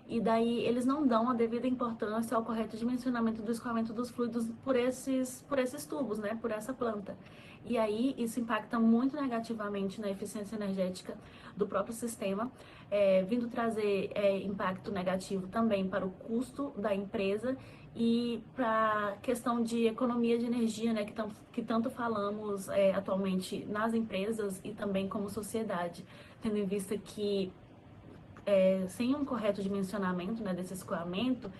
E daí eles não dão a devida importância ao correto dimensionamento do escoamento dos fluidos por esses tubos, né, por essa planta. E aí isso impacta muito negativamente na eficiência energética do próprio sistema, vindo trazer impacto negativo também para o custo da empresa e para a questão de economia de energia, né, que tanto falamos atualmente nas empresas e também como sociedade, tendo em vista que sem um correto dimensionamento, né, desse escoamento,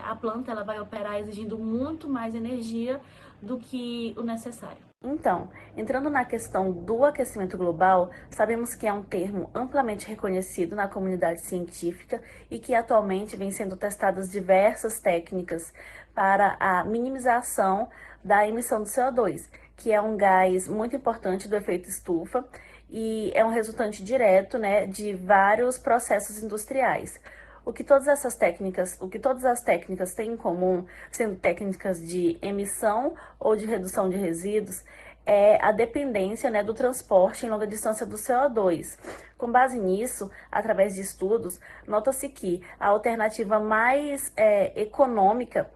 a planta ela vai operar exigindo muito mais energia do que o necessário. Então, entrando na questão do aquecimento global, sabemos que é um termo amplamente reconhecido na comunidade científica e que atualmente vem sendo testadas diversas técnicas para a minimização da emissão do CO2, que é um gás muito importante do efeito estufa e é um resultante direto, né, de vários processos industriais. O que todas as técnicas têm em comum, sendo técnicas de emissão ou de redução de resíduos, é a dependência, né, do transporte em longa distância do CO2. Com base nisso, através de estudos, nota-se que a alternativa mais econômica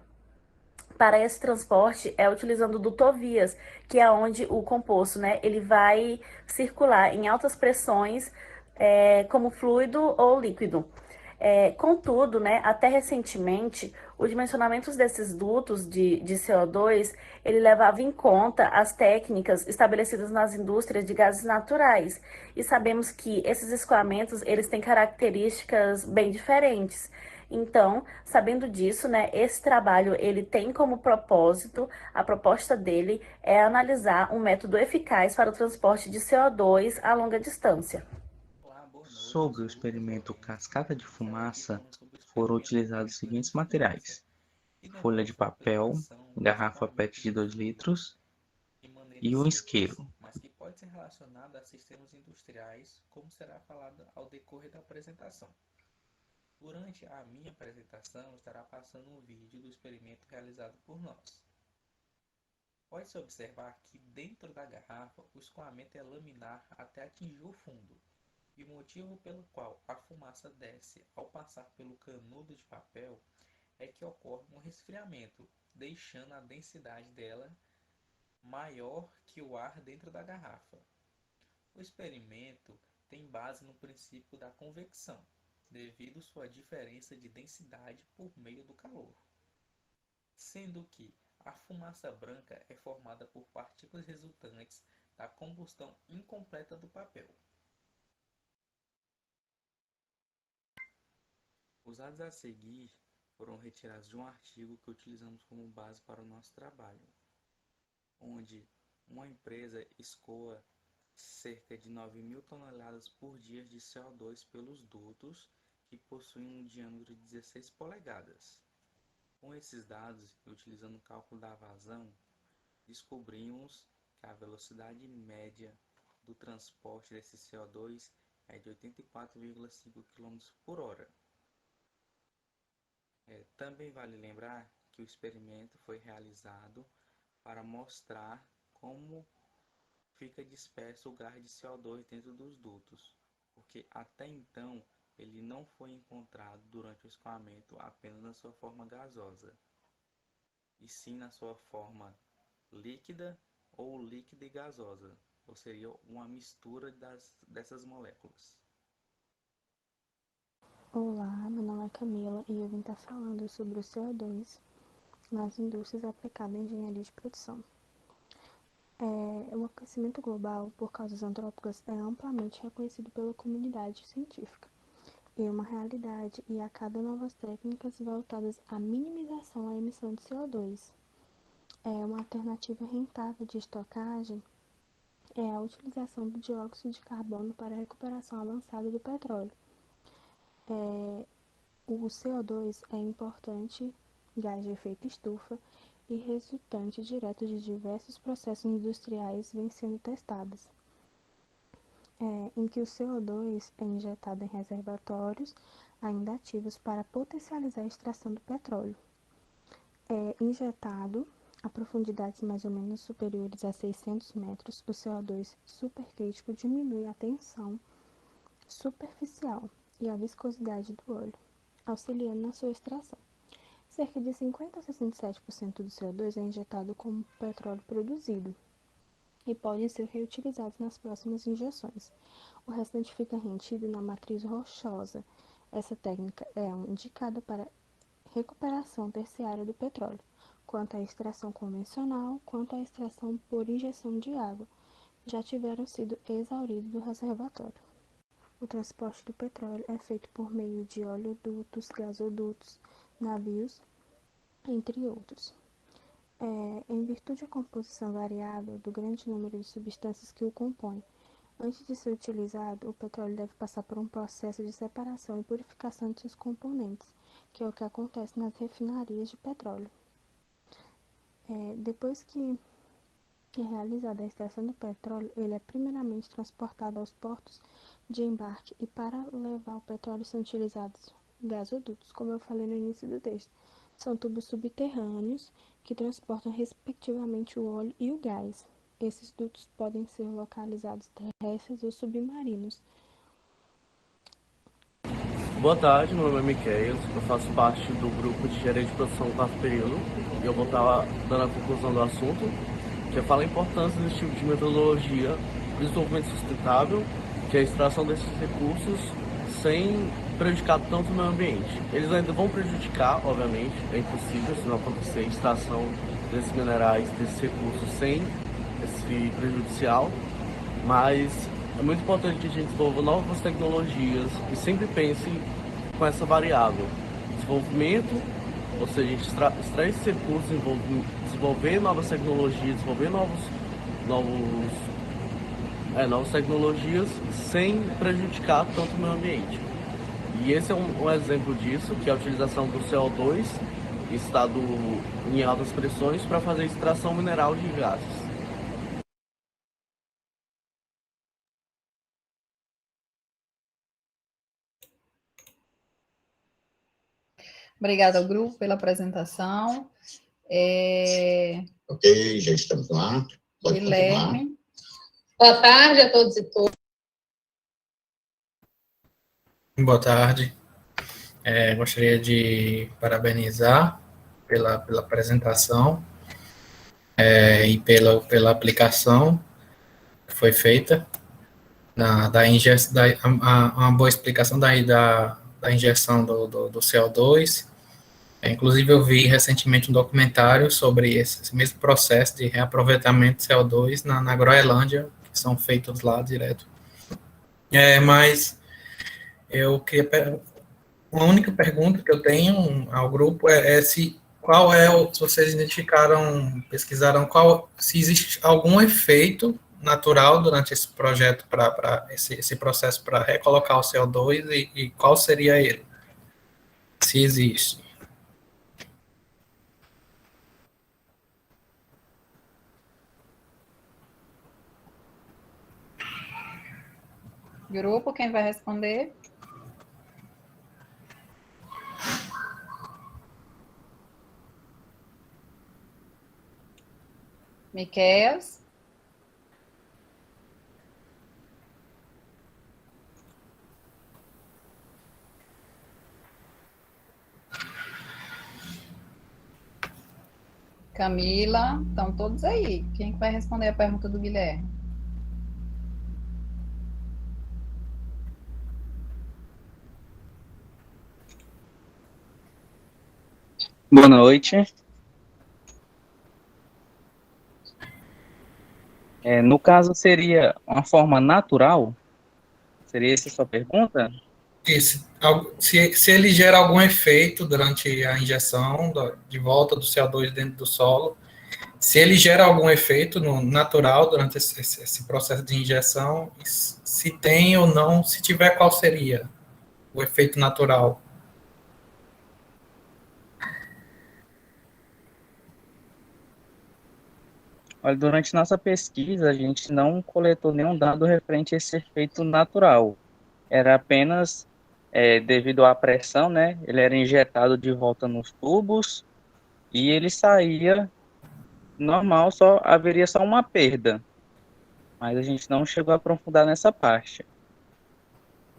para esse transporte é utilizando dutovias, que é onde o composto, né, ele vai circular em altas pressões, como fluido ou líquido. Contudo, né, até recentemente, o dimensionamento desses dutos de CO2, ele levava em conta as técnicas estabelecidas nas indústrias de gases naturais. E sabemos que esses escoamentos, eles têm características bem diferentes. Então, sabendo disso, né, esse trabalho, ele tem como propósito, a proposta dele é analisar um método eficaz para o transporte de CO2 a longa distância. Sobre o experimento Cascata de Fumaça, foram utilizados os seguintes materiais: folha de papel, garrafa PET de 2 litros e um isqueiro. Mas que pode ser relacionado a sistemas industriais, como será falado ao decorrer da apresentação. Durante a minha apresentação, estará passando um vídeo do experimento realizado por nós. Pode-se observar que dentro da garrafa o escoamento é laminar até atingir o fundo, e o motivo pelo qual a fumaça desce ao passar pelo canudo de papel é que ocorre um resfriamento, deixando a densidade dela maior que o ar dentro da garrafa. O experimento tem base no princípio da convecção, devido sua diferença de densidade por meio do calor, sendo que a fumaça branca é formada por partículas resultantes da combustão incompleta do papel. Os dados a seguir foram retirados de um artigo que utilizamos como base para o nosso trabalho, onde uma empresa escoa cerca de 9.000 toneladas por dia de CO2 pelos dutos que possuem um diâmetro de 16 polegadas. Com esses dados, e utilizando o cálculo da vazão, descobrimos que a velocidade média do transporte desse CO2 é de 84,5 km por hora. Também vale lembrar que o experimento foi realizado para mostrar como fica disperso o gás de CO2 dentro dos dutos, porque até então ele não foi encontrado durante o escoamento apenas na sua forma gasosa, e sim na sua forma líquida ou líquida e gasosa, ou seria uma mistura dessas moléculas. Olá, meu nome é Camila e eu vim estar falando sobre o CO2 nas indústrias aplicadas em engenharia de produção. O aquecimento global por causas antrópicas é amplamente reconhecido pela comunidade científica e é uma realidade, e a cada novas técnicas voltadas à minimização da emissão de CO2. Uma alternativa rentável de estocagem é a utilização do dióxido de carbono para a recuperação avançada do petróleo. O CO2 é importante gás de efeito estufa e resultante direto de diversos processos industriais vêm sendo testados, em que o CO2 é injetado em reservatórios ainda ativos para potencializar a extração do petróleo. Injetado a profundidades mais ou menos superiores a 600 metros, o CO2 supercrítico diminui a tensão superficial e a viscosidade do óleo, auxiliando na sua extração. Cerca de 50 a 67% do CO2 é injetado como petróleo produzido e podem ser reutilizados nas próximas injeções. O restante fica retido na matriz rochosa. Essa técnica é indicada para recuperação terciária do petróleo, quanto à extração convencional, quanto à extração por injeção de água, já tiveram sido exauridos do reservatório. O transporte do petróleo é feito por meio de oleodutos, gasodutos, navios, entre outros. Em virtude da composição variável do grande número de substâncias que o compõem, antes de ser utilizado, o petróleo deve passar por um processo de separação e purificação de seus componentes, que é o que acontece nas refinarias de petróleo. Depois que é realizada a extração do petróleo, ele é primeiramente transportado aos portos de embarque e para levar o petróleo são utilizados gasodutos, como eu falei no início do texto. São tubos subterrâneos que transportam respectivamente o óleo e o gás. Esses dutos podem ser localizados terrestres ou submarinos. Boa tarde, meu nome é Miqueias, eu faço parte do grupo de gerente de produção do quarto período e eu vou estar dando a conclusão do assunto, que fala a importância desse tipo de metodologia para o desenvolvimento sustentável, que é a extração desses recursos sem prejudicar tanto o meio ambiente. Eles ainda vão prejudicar, obviamente, é impossível se não acontecer a extração desses minerais, desses recursos sem esse prejudicial, mas é muito importante que a gente desenvolva novas tecnologias e sempre pense com essa variável. Desenvolvimento, ou seja, a gente extrair esses recursos, desenvolver novas tecnologias, desenvolver novas tecnologias sem prejudicar tanto o meio ambiente. E esse é um exemplo disso, que é a utilização do CO2 em estado em altas pressões para fazer extração mineral de gases. Obrigada ao grupo pela apresentação. Ok, já estamos lá. Pode Guilherme. continuar. Boa tarde a todos e todas. Boa tarde. Gostaria de parabenizar pela apresentação e pela aplicação que foi feita, uma boa explicação da injeção do CO2. Inclusive, eu vi recentemente um documentário sobre esse mesmo processo de reaproveitamento de CO2 na Groenlândia, que são feitos lá direto. Mas eu queria... Uma única pergunta que eu tenho ao grupo se vocês pesquisaram se existe algum efeito natural durante esse projeto, esse processo para recolocar o CO2 e qual seria ele, se existe. Grupo, quem vai responder? Miqueias? Camila, estão todos aí. Quem vai responder a pergunta do Guilherme? Boa noite. No caso, seria uma forma natural? Seria essa a sua pergunta? Se ele gera algum efeito durante a injeção de volta do CO2 dentro do solo, se ele gera algum efeito natural durante esse processo de injeção, se tem ou não, se tiver, qual seria o efeito natural? Olha, durante nossa pesquisa, a gente não coletou nenhum dado referente a esse efeito natural. Era apenas devido à pressão, né? Ele era injetado de volta nos tubos e ele saía normal, haveria só uma perda. Mas a gente não chegou a aprofundar nessa parte.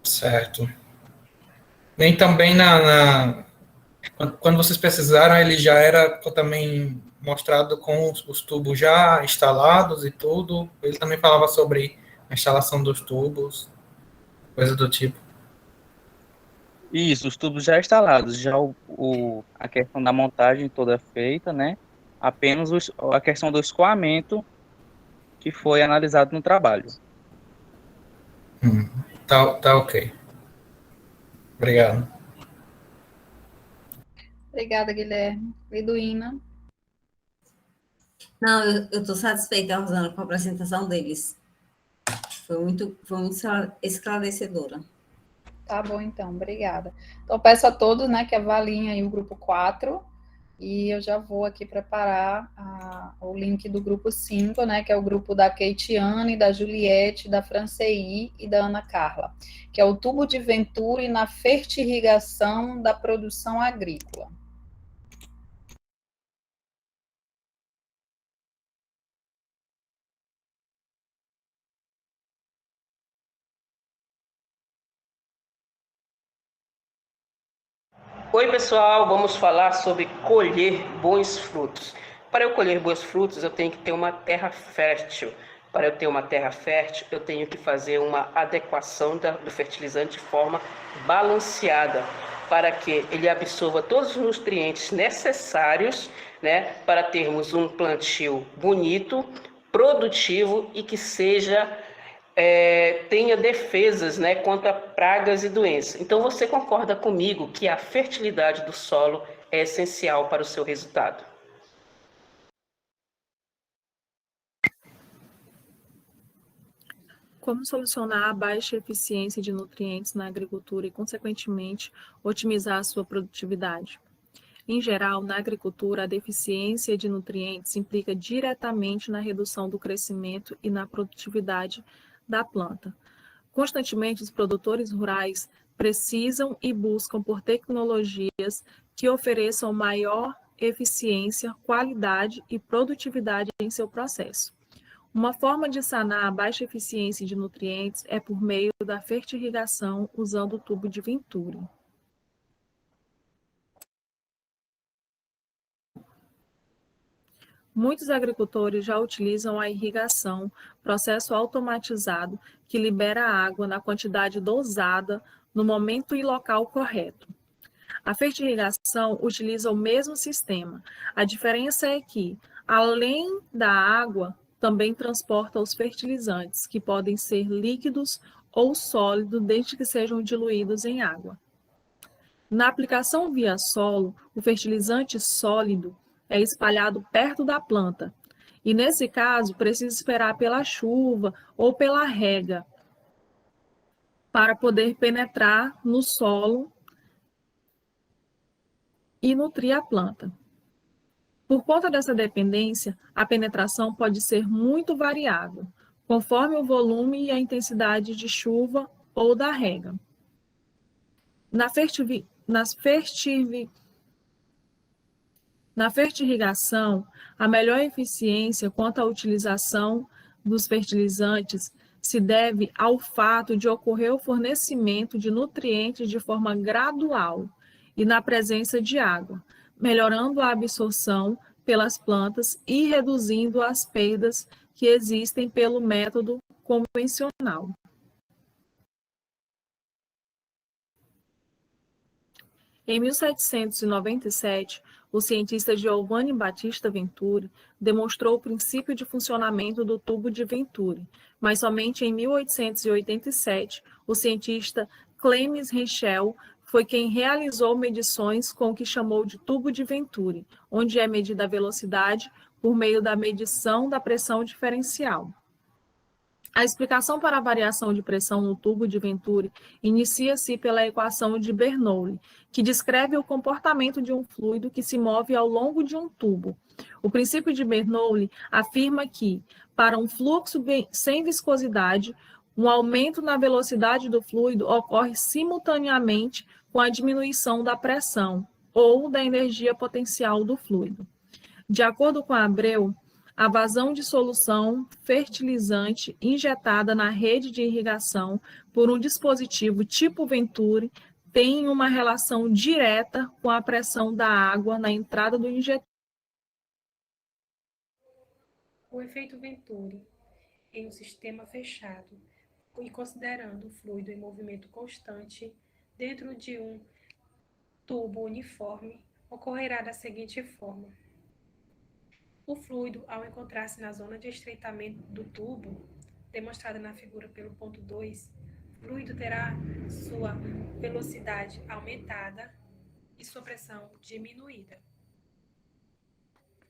Certo. Nem também quando vocês pesquisaram, ele já era também mostrado com os tubos já instalados e tudo. Ele também falava sobre a instalação dos tubos, coisa do tipo. Isso, os tubos já instalados, já a questão da montagem toda feita, né? Apenas a questão do escoamento que foi analisado no trabalho. Tá ok. Obrigado. Obrigada, Guilherme. Liduína. Não, eu estou satisfeita, Rosana, com a apresentação deles. Foi muito esclarecedora. Tá bom, então, obrigada. Então, peço a todos, né, que avaliem aí o grupo 4, e eu já vou aqui preparar o link do grupo 5, né, que é o grupo da Keitiane, da Juliette, da Francei e da Ana Carla, que é o tubo de Venturi na fertirrigação da produção agrícola. Oi, pessoal, vamos falar sobre colher bons frutos. Para eu colher bons frutos, eu tenho que ter uma terra fértil. Para eu ter uma terra fértil, eu tenho que fazer uma adequação do fertilizante de forma balanceada, para que ele absorva todos os nutrientes necessários, né, para termos um plantio bonito, produtivo e que tenha defesas, né, contra pragas e doenças. Então, você concorda comigo que a fertilidade do solo é essencial para o seu resultado? Como solucionar a baixa eficiência de nutrientes na agricultura e, consequentemente, otimizar a sua produtividade? Em geral, na agricultura, a deficiência de nutrientes implica diretamente na redução do crescimento e na produtividade da planta. Constantemente, os produtores rurais precisam e buscam por tecnologias que ofereçam maior eficiência, qualidade e produtividade em seu processo. Uma forma de sanar a baixa eficiência de nutrientes é por meio da fertirrigação usando o tubo de Venturi. Muitos agricultores já utilizam a irrigação, processo automatizado que libera a água na quantidade dosada, no momento e local correto. A fertirrigação utiliza o mesmo sistema. A diferença é que, além da água, também transporta os fertilizantes, que podem ser líquidos ou sólidos, desde que sejam diluídos em água. Na aplicação via solo, o fertilizante sólido é espalhado perto da planta, e nesse caso precisa esperar pela chuva ou pela rega para poder penetrar no solo e nutrir a planta. Por conta dessa dependência, a penetração pode ser muito variável, conforme o volume e a intensidade de chuva ou da rega. Na fertirrigação, a melhor eficiência quanto à utilização dos fertilizantes se deve ao fato de ocorrer o fornecimento de nutrientes de forma gradual e na presença de água, melhorando a absorção pelas plantas e reduzindo as perdas que existem pelo método convencional. Em 1797, o cientista Giovanni Battista Venturi demonstrou o princípio de funcionamento do tubo de Venturi, mas somente em 1887, o cientista Clemens Henschel foi quem realizou medições com o que chamou de tubo de Venturi, onde é medida a velocidade por meio da medição da pressão diferencial. A explicação para a variação de pressão no tubo de Venturi inicia-se pela equação de Bernoulli, que descreve o comportamento de um fluido que se move ao longo de um tubo. O princípio de Bernoulli afirma que, para um fluxo sem viscosidade, um aumento na velocidade do fluido ocorre simultaneamente com a diminuição da pressão ou da energia potencial do fluido. De acordo com Abreu, a vazão de solução fertilizante injetada na rede de irrigação por um dispositivo tipo Venturi tem uma relação direta com a pressão da água na entrada do injetor. O efeito Venturi em um sistema fechado e considerando o fluido em movimento constante dentro de um tubo uniforme, ocorrerá da seguinte forma. O fluido, ao encontrar-se na zona de estreitamento do tubo, demonstrada na figura pelo ponto 2, o fluido terá sua velocidade aumentada e sua pressão diminuída.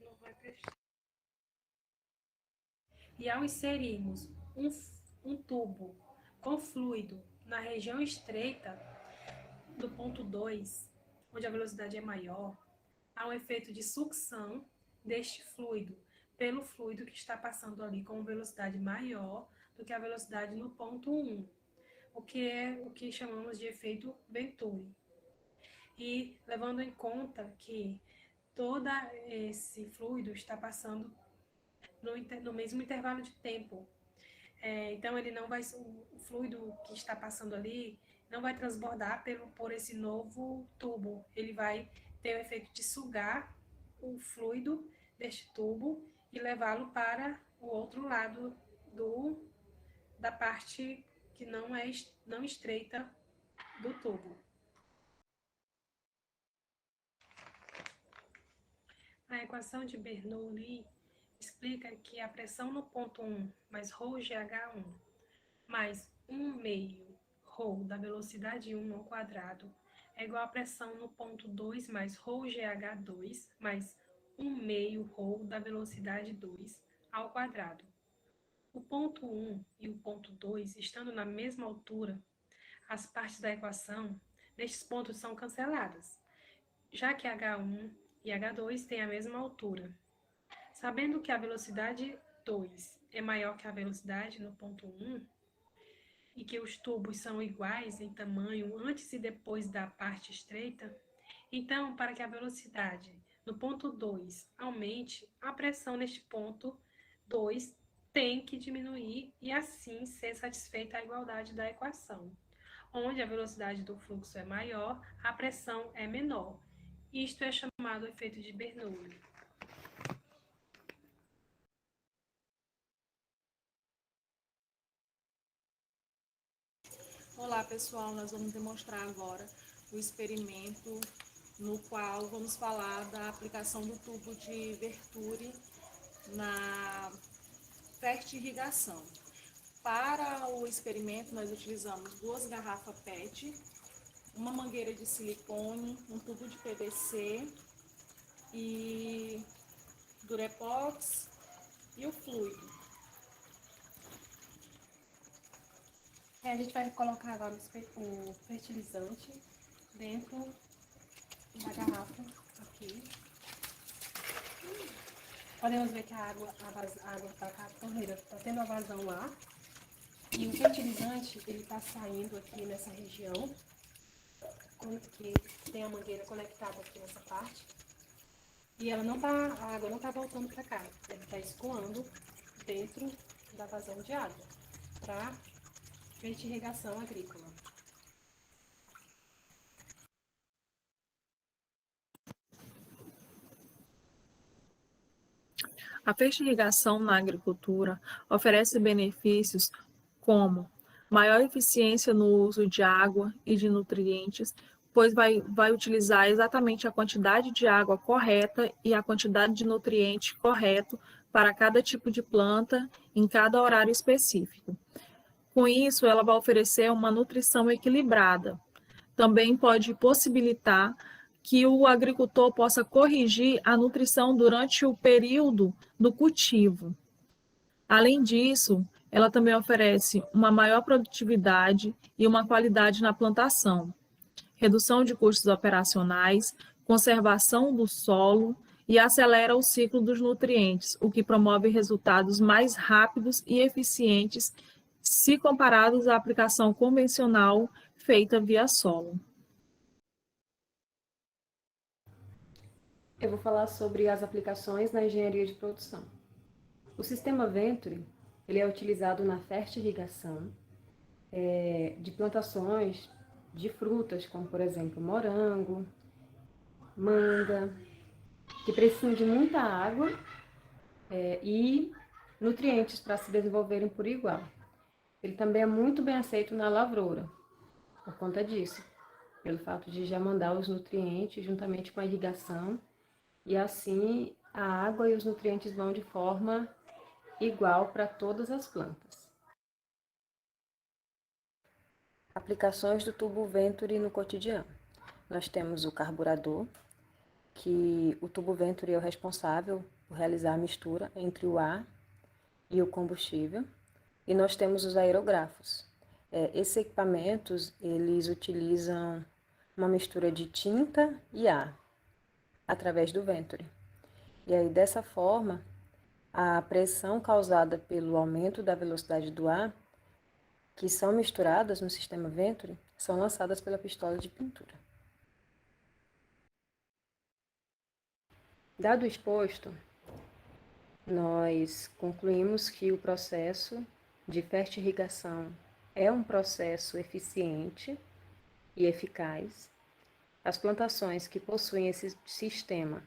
Não vai prestar. E ao inserirmos um tubo com fluido na região estreita do ponto 2, onde a velocidade é maior, há um efeito de sucção deste fluido pelo fluido que está passando ali com velocidade maior do que a velocidade no ponto 1, o que é o que chamamos de efeito Venturi. E levando em conta que todo esse fluido está passando no mesmo intervalo de tempo. Então, ele não vai, o fluido que está passando ali não vai transbordar por esse novo tubo. Ele vai ter o efeito de sugar o fluido deste tubo e levá-lo para o outro lado da parte que não estreita do tubo. A equação de Bernoulli explica que a pressão no ponto 1 mais ρgh1 mais 1 meio ρ da velocidade 1 ao quadrado é igual à pressão no ponto 2 mais ρgh2 mais 1 meio ρ da velocidade 2 ao quadrado. O ponto 1 e o ponto 2 estando na mesma altura, as partes da equação destes pontos são canceladas, já que H1 e H2 têm a mesma altura. Sabendo que a velocidade 2 é maior que a velocidade no ponto 1 e que os tubos são iguais em tamanho antes e depois da parte estreita, então, para que a velocidade no ponto 2 aumente, a pressão neste ponto 2 tem que diminuir e assim ser satisfeita a igualdade da equação. Onde a velocidade do fluxo é maior, a pressão é menor. Isto é chamado efeito de Bernoulli. Olá pessoal, nós vamos demonstrar agora o experimento no qual vamos falar da aplicação do tubo de Venturi na fertirrigação. Para o experimento nós utilizamos 2 garrafas PET, uma mangueira de silicone, um tubo de PVC e Durepox e o fluido. A gente vai colocar agora o fertilizante dentro da garrafa aqui. Podemos ver que a água está correndo, está tendo uma vazão lá. E o fertilizante, ele está saindo aqui nessa região, que tem a mangueira conectada aqui nessa parte. E a água não está voltando para cá, ele está escoando dentro da vazão de água para fertirrigação agrícola. A fertirrigação na agricultura oferece benefícios como maior eficiência no uso de água e de nutrientes, pois vai utilizar exatamente a quantidade de água correta e a quantidade de nutriente correto para cada tipo de planta em cada horário específico. Com isso, ela vai oferecer uma nutrição equilibrada. Também pode possibilitar que o agricultor possa corrigir a nutrição durante o período do cultivo. Além disso, ela também oferece uma maior produtividade e uma qualidade na plantação, redução de custos operacionais, conservação do solo e acelera o ciclo dos nutrientes, o que promove resultados mais rápidos e eficientes se comparados à aplicação convencional feita via solo. Eu vou falar sobre as aplicações na engenharia de produção. O sistema Venturi, ele é utilizado na fertirrigação de plantações de frutas, como por exemplo morango, manga, que precisam de muita água e nutrientes para se desenvolverem por igual. Ele também é muito bem aceito na lavoura, por conta disso, pelo fato de já mandar os nutrientes juntamente com a irrigação, e assim a água e os nutrientes vão de forma igual para todas as plantas. Aplicações do tubo Venturi no cotidiano. Nós temos o carburador, que o tubo Venturi é o responsável por realizar a mistura entre o ar e o combustível. E nós temos os aerografos. Esses equipamentos, eles utilizam uma mistura de tinta e ar, através do Venturi. E aí, dessa forma, a pressão causada pelo aumento da velocidade do ar, que são misturadas no sistema Venturi, são lançadas pela pistola de pintura. Dado o exposto, nós concluímos que o processo de fertirrigação é um processo eficiente e eficaz. As plantações que possuem esse sistema,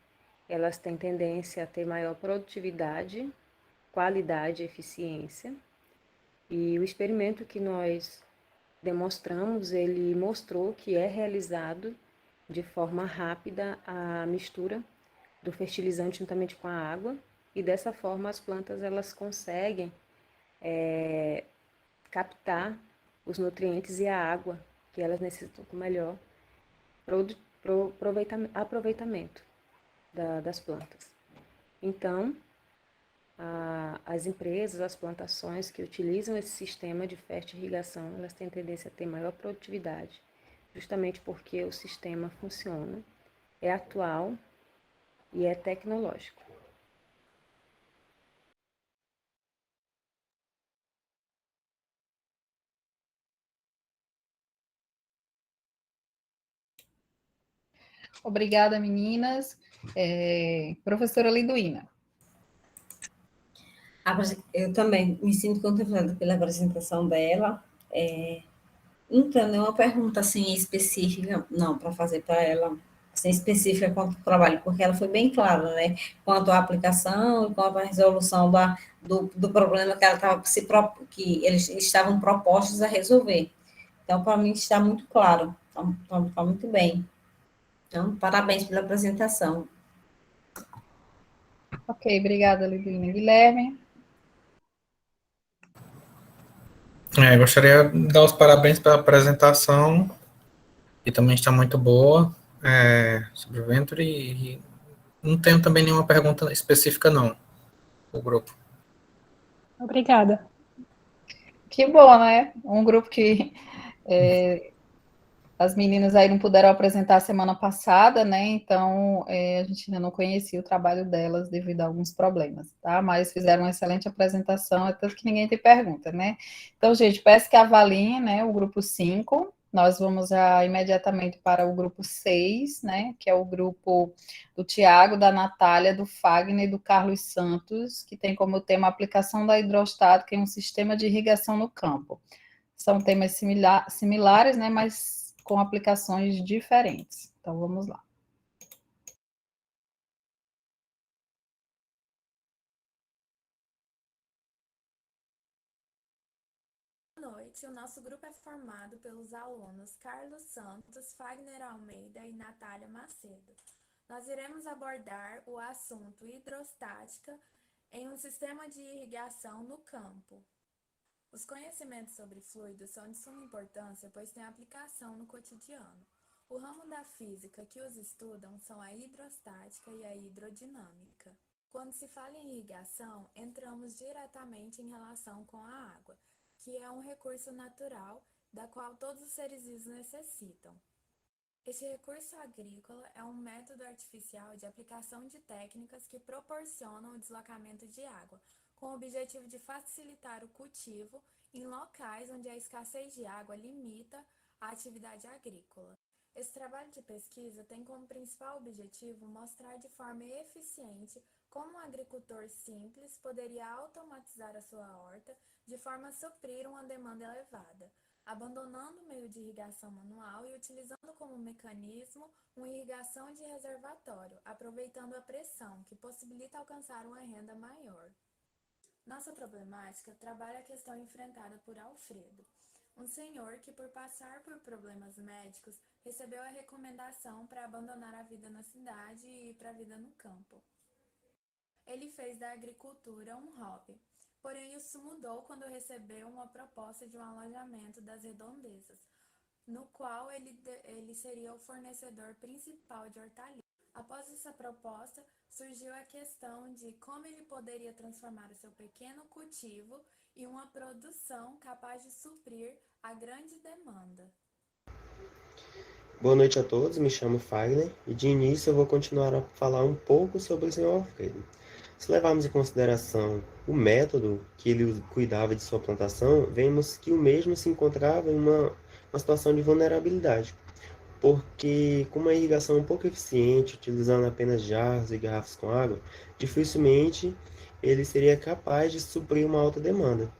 elas têm tendência a ter maior produtividade, qualidade e eficiência. E o experimento que nós demonstramos, ele mostrou que é realizado de forma rápida a mistura do fertilizante juntamente com a água, e dessa forma as plantas elas conseguem captar os nutrientes e a água que elas necessitam com melhor aproveitamento das plantas. Então, as empresas, as plantações que utilizam esse sistema de fertirrigação, elas têm tendência a ter maior produtividade, justamente porque o sistema funciona, é atual e é tecnológico. Obrigada, meninas. Professora Liduína. Eu também me sinto contemplada pela apresentação dela. Não tenho nenhuma pergunta assim específica, não, para fazer para ela, assim, específica quanto ao trabalho, porque ela foi bem clara, né? Quanto à aplicação e quanto à resolução do problema que ela estava que eles estavam propostos a resolver. Então, para mim, está muito claro, está muito bem. Então, parabéns pela apresentação. Ok, obrigada, Liduína. Guilherme? Gostaria de dar os parabéns pela apresentação, que também está muito boa, sobre o Venturi, e não tenho também nenhuma pergunta específica, não, do grupo. Obrigada. Que bom, né? Um grupo que as meninas aí não puderam apresentar semana passada, né? Então, a gente ainda não conhecia o trabalho delas devido a alguns problemas, tá? Mas fizeram uma excelente apresentação, é tanto que ninguém tem pergunta, né? Então, gente, peço que avaliem, né, o grupo 5. Nós vamos já imediatamente para o grupo 6, né? Que é o grupo do Tiago, da Natália, do Fagner e do Carlos Santos, que tem como tema a aplicação da hidrostática em um sistema de irrigação no campo. São temas similares, né? Mas com aplicações diferentes. Então, vamos lá. Boa noite. O nosso grupo é formado pelos alunos Carlos Santos, Fagner Almeida e Natália Macedo. Nós iremos abordar o assunto hidrostática em um sistema de irrigação no campo. Os conhecimentos sobre fluidos são de suma importância, pois têm aplicação no cotidiano. O ramo da física que os estudam são a hidrostática e a hidrodinâmica. Quando se fala em irrigação, entramos diretamente em relação com a água, que é um recurso natural, da qual todos os seres vivos necessitam. Este recurso agrícola é um método artificial de aplicação de técnicas que proporcionam o deslocamento de água, com o objetivo de facilitar o cultivo em locais onde a escassez de água limita a atividade agrícola. Esse trabalho de pesquisa tem como principal objetivo mostrar de forma eficiente como um agricultor simples poderia automatizar a sua horta de forma a suprir uma demanda elevada. abandonando o meio de irrigação manual e utilizando como mecanismo uma irrigação de reservatório, aproveitando a pressão, que possibilita alcançar uma renda maior. Nossa problemática trabalha a questão enfrentada por Alfredo, um senhor que, por passar por problemas médicos, recebeu a recomendação para abandonar a vida na cidade e ir para a vida no campo. Ele fez da agricultura um hobby, porém isso mudou quando recebeu uma proposta de um alojamento das redondezas, no qual ele seria o fornecedor principal de hortaliças. Após essa proposta, surgiu a questão de como ele poderia transformar o seu pequeno cultivo em uma produção capaz de suprir a grande demanda. Boa noite a todos, me chamo Fagner e de início eu vou continuar a falar um pouco sobre o Sr. Alfredo. Se levarmos em consideração o método que ele cuidava de sua plantação, vemos que o mesmo se encontrava em uma situação de vulnerabilidade, porque com uma irrigação um pouco eficiente, utilizando apenas jarros e garrafas com água, dificilmente ele seria capaz de suprir uma alta demanda.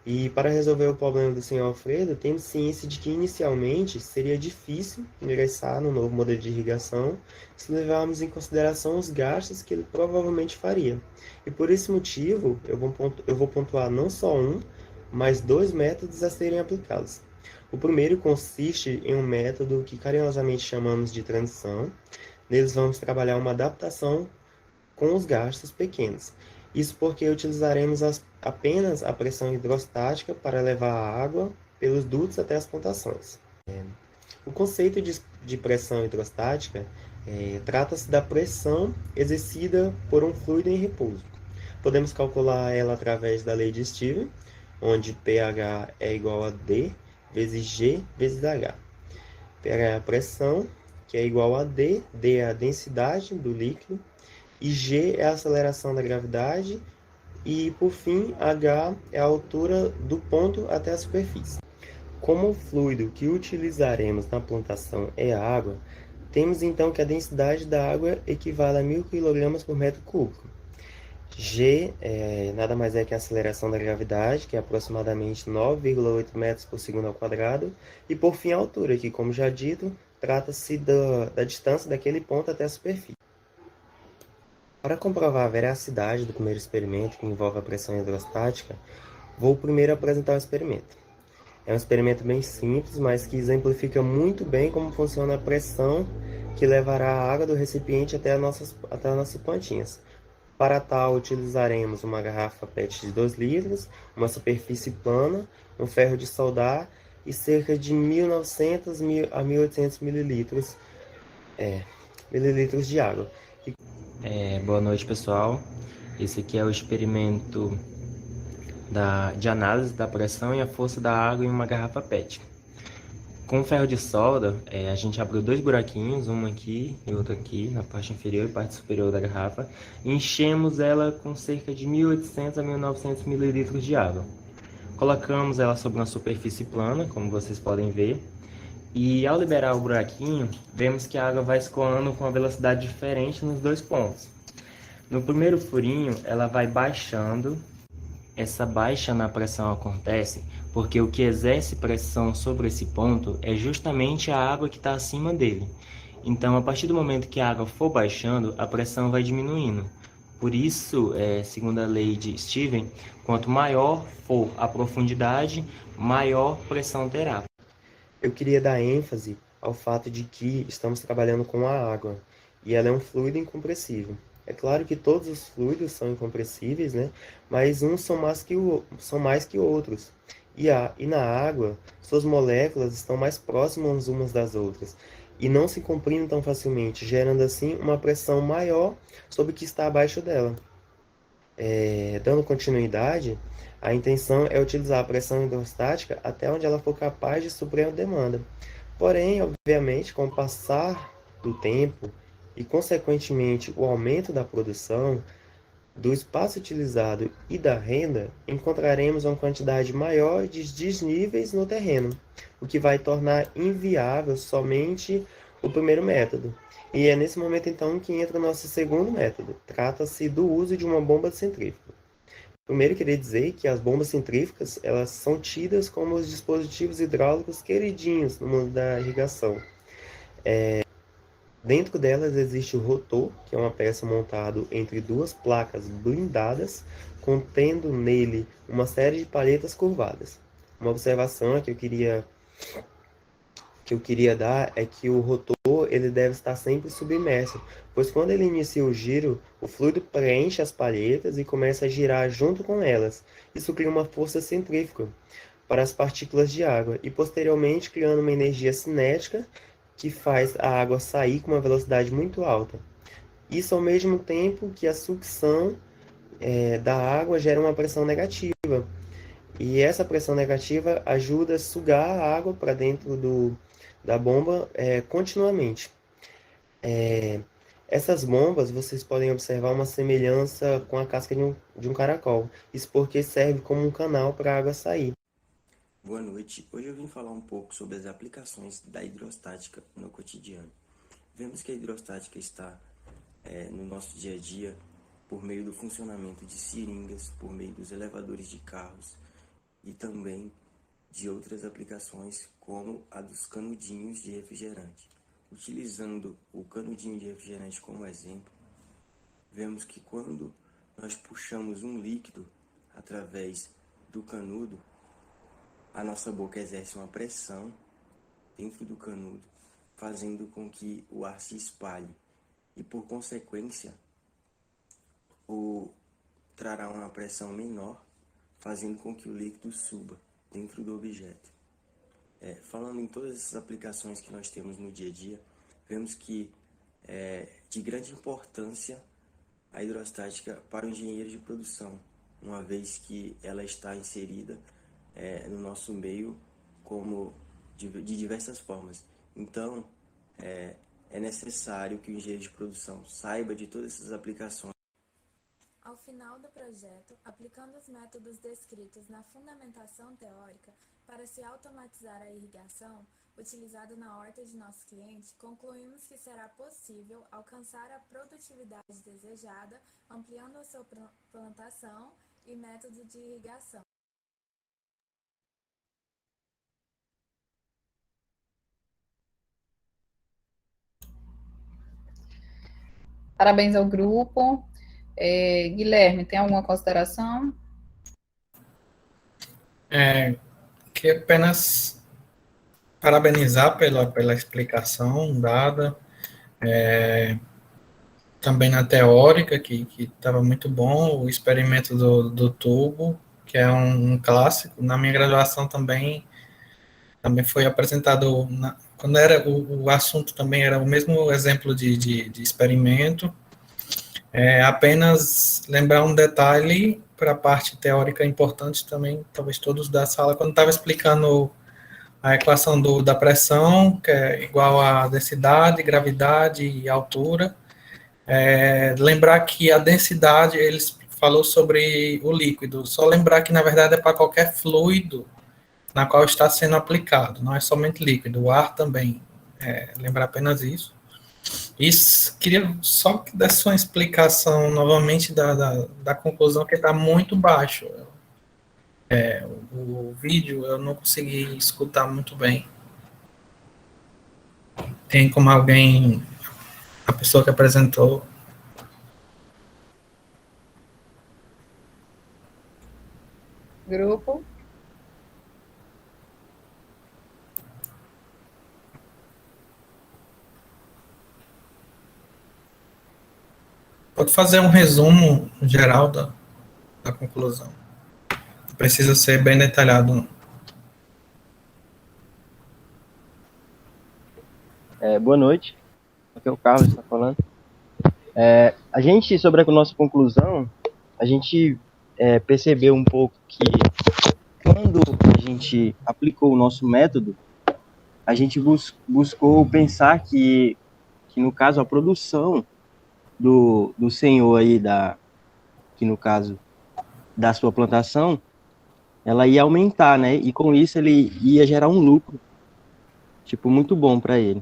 E para resolver o problema do Sr. Alfredo, temos ciência de que inicialmente seria difícil ingressar no novo modelo de irrigação se levarmos em consideração os gastos que ele provavelmente faria. E por esse motivo, eu vou pontuar não só um, mas 2 métodos a serem aplicados. O primeiro consiste em um método que carinhosamente chamamos de transição. Neles vamos trabalhar uma adaptação com os gastos pequenos. Isso porque utilizaremos apenas a pressão hidrostática para levar a água pelos dutos até as plantações. O conceito de pressão hidrostática trata-se da pressão exercida por um fluido em repouso. Podemos calcular ela através da lei de Stevens, onde pH é igual a D vezes G vezes H. pH é a pressão, que é igual a D, D é a densidade do líquido, e G é a aceleração da gravidade, e, por fim, H é a altura do ponto até a superfície. Como o fluido que utilizaremos na plantação é a água, temos então que a densidade da água equivale a 1.000 kg por metro cúbico. G nada mais é que a aceleração da gravidade, que é aproximadamente 9,8 metros por segundo ao quadrado, e, por fim, a altura, que, como já dito, trata-se da distância daquele ponto até a superfície. Para comprovar a veracidade do primeiro experimento, que envolve a pressão hidrostática, vou primeiro apresentar o experimento. É um experimento bem simples, mas que exemplifica muito bem como funciona a pressão que levará a água do recipiente até as nossas plantinhas. Para tal, utilizaremos uma garrafa PET de 2 litros, uma superfície plana, um ferro de soldar e cerca de 1.900 a 1.800 mililitros de água. Boa noite, pessoal. Esse aqui é o experimento de análise da pressão e a força da água em uma garrafa PET. Com o ferro de solda, a gente abriu 2 buraquinhos, um aqui e outro aqui, na parte inferior e parte superior da garrafa, e enchemos ela com cerca de 1.800 a 1.900 mililitros de água. Colocamos ela sobre uma superfície plana, como vocês podem ver, e ao liberar o buraquinho, vemos que a água vai escoando com uma velocidade diferente nos 2 pontos. No primeiro furinho, ela vai baixando. Essa baixa na pressão acontece porque o que exerce pressão sobre esse ponto é justamente a água que está acima dele. Então, a partir do momento que a água for baixando, a pressão vai diminuindo. Por isso, segundo a lei de Stevens, quanto maior for a profundidade, maior pressão terá. Eu queria dar ênfase ao fato de que estamos trabalhando com a água, e ela é um fluido incompressível. É claro que todos os fluidos são incompressíveis, né? Mas uns são mais que outros. E na água, suas moléculas estão mais próximas umas das outras, e não se comprimem tão facilmente, gerando assim uma pressão maior sobre o que está abaixo dela. Dando continuidade, a intenção é utilizar a pressão hidrostática até onde ela for capaz de suprir a demanda. Porém, obviamente, com o passar do tempo e, consequentemente, o aumento da produção, do espaço utilizado e da renda, encontraremos uma quantidade maior de desníveis no terreno, o que vai tornar inviável somente o primeiro método. E é nesse momento, então, que entra o nosso segundo método. Trata-se do uso de uma bomba centrífuga. Primeiro, queria dizer que as bombas centrífugas, elas são tidas como os dispositivos hidráulicos queridinhos no mundo da irrigação. Dentro delas existe o rotor, que é uma peça montada entre duas placas blindadas, contendo nele uma série de palhetas curvadas. Uma observação que eu queria dar é que o rotor ele deve estar sempre submerso, pois quando ele inicia o giro, o fluido preenche as palhetas e começa a girar junto com elas. Isso cria uma força centrífuga para as partículas de água e posteriormente criando uma energia cinética que faz a água sair com uma velocidade muito alta. Isso ao mesmo tempo que a sucção da água gera uma pressão negativa. E essa pressão negativa ajuda a sugar a água para dentro da bomba continuamente. Essas bombas, vocês podem observar uma semelhança com a casca de um caracol. Isso porque serve como um canal para a água sair. Boa noite. Hoje eu vim falar um pouco sobre as aplicações da hidrostática no cotidiano. Vemos que a hidrostática está no nosso dia a dia por meio do funcionamento de seringas, por meio dos elevadores de carros e também de outras aplicações como a dos canudinhos de refrigerante. Utilizando o canudinho de refrigerante como exemplo, vemos que quando nós puxamos um líquido através do canudo, a nossa boca exerce uma pressão dentro do canudo, fazendo com que o ar se espalhe e, por consequência, trará uma pressão menor, fazendo com que o líquido suba dentro do objeto. Falando em todas essas aplicações que nós temos no dia a dia, vemos que é de grande importância a hidrostática para o engenheiro de produção, uma vez que ela está inserida no nosso meio como de diversas formas. Então, é necessário que o engenheiro de produção saiba de todas essas aplicações. Ao final do projeto, aplicando os métodos descritos na fundamentação teórica para se automatizar a irrigação, utilizada na horta de nosso cliente, concluímos que será possível alcançar a produtividade desejada, ampliando a sua plantação e método de irrigação. Parabéns ao grupo. Guilherme, tem alguma consideração? Queria apenas parabenizar pela explicação dada, também na teórica, que estava muito bom, o experimento do tubo, que é um clássico. Na minha graduação também foi apresentado, quando era o assunto também era o mesmo exemplo de experimento. Apenas lembrar um detalhe para a parte teórica importante também, talvez todos da sala, quando estava explicando a equação da pressão, que é igual a densidade, gravidade e altura, lembrar que a densidade, eles falou sobre o líquido, só lembrar que na verdade é para qualquer fluido na qual está sendo aplicado, não é somente líquido, o ar também, lembrar apenas isso. Queria só que desse uma explicação novamente da conclusão, que está muito baixo. O vídeo eu não consegui escutar muito bem. Tem como alguém, a pessoa que apresentou... Grupo. Pode fazer um resumo geral da conclusão. Precisa ser bem detalhado. Boa noite. Aqui é o Carlos que está falando. A gente, sobre a nossa conclusão, a gente percebeu um pouco que quando a gente aplicou o nosso método, a gente buscou pensar que no caso, a produção do senhor aí, que no caso da sua plantação, ela ia aumentar, né? E com isso ele ia gerar um lucro, tipo, muito bom para ele.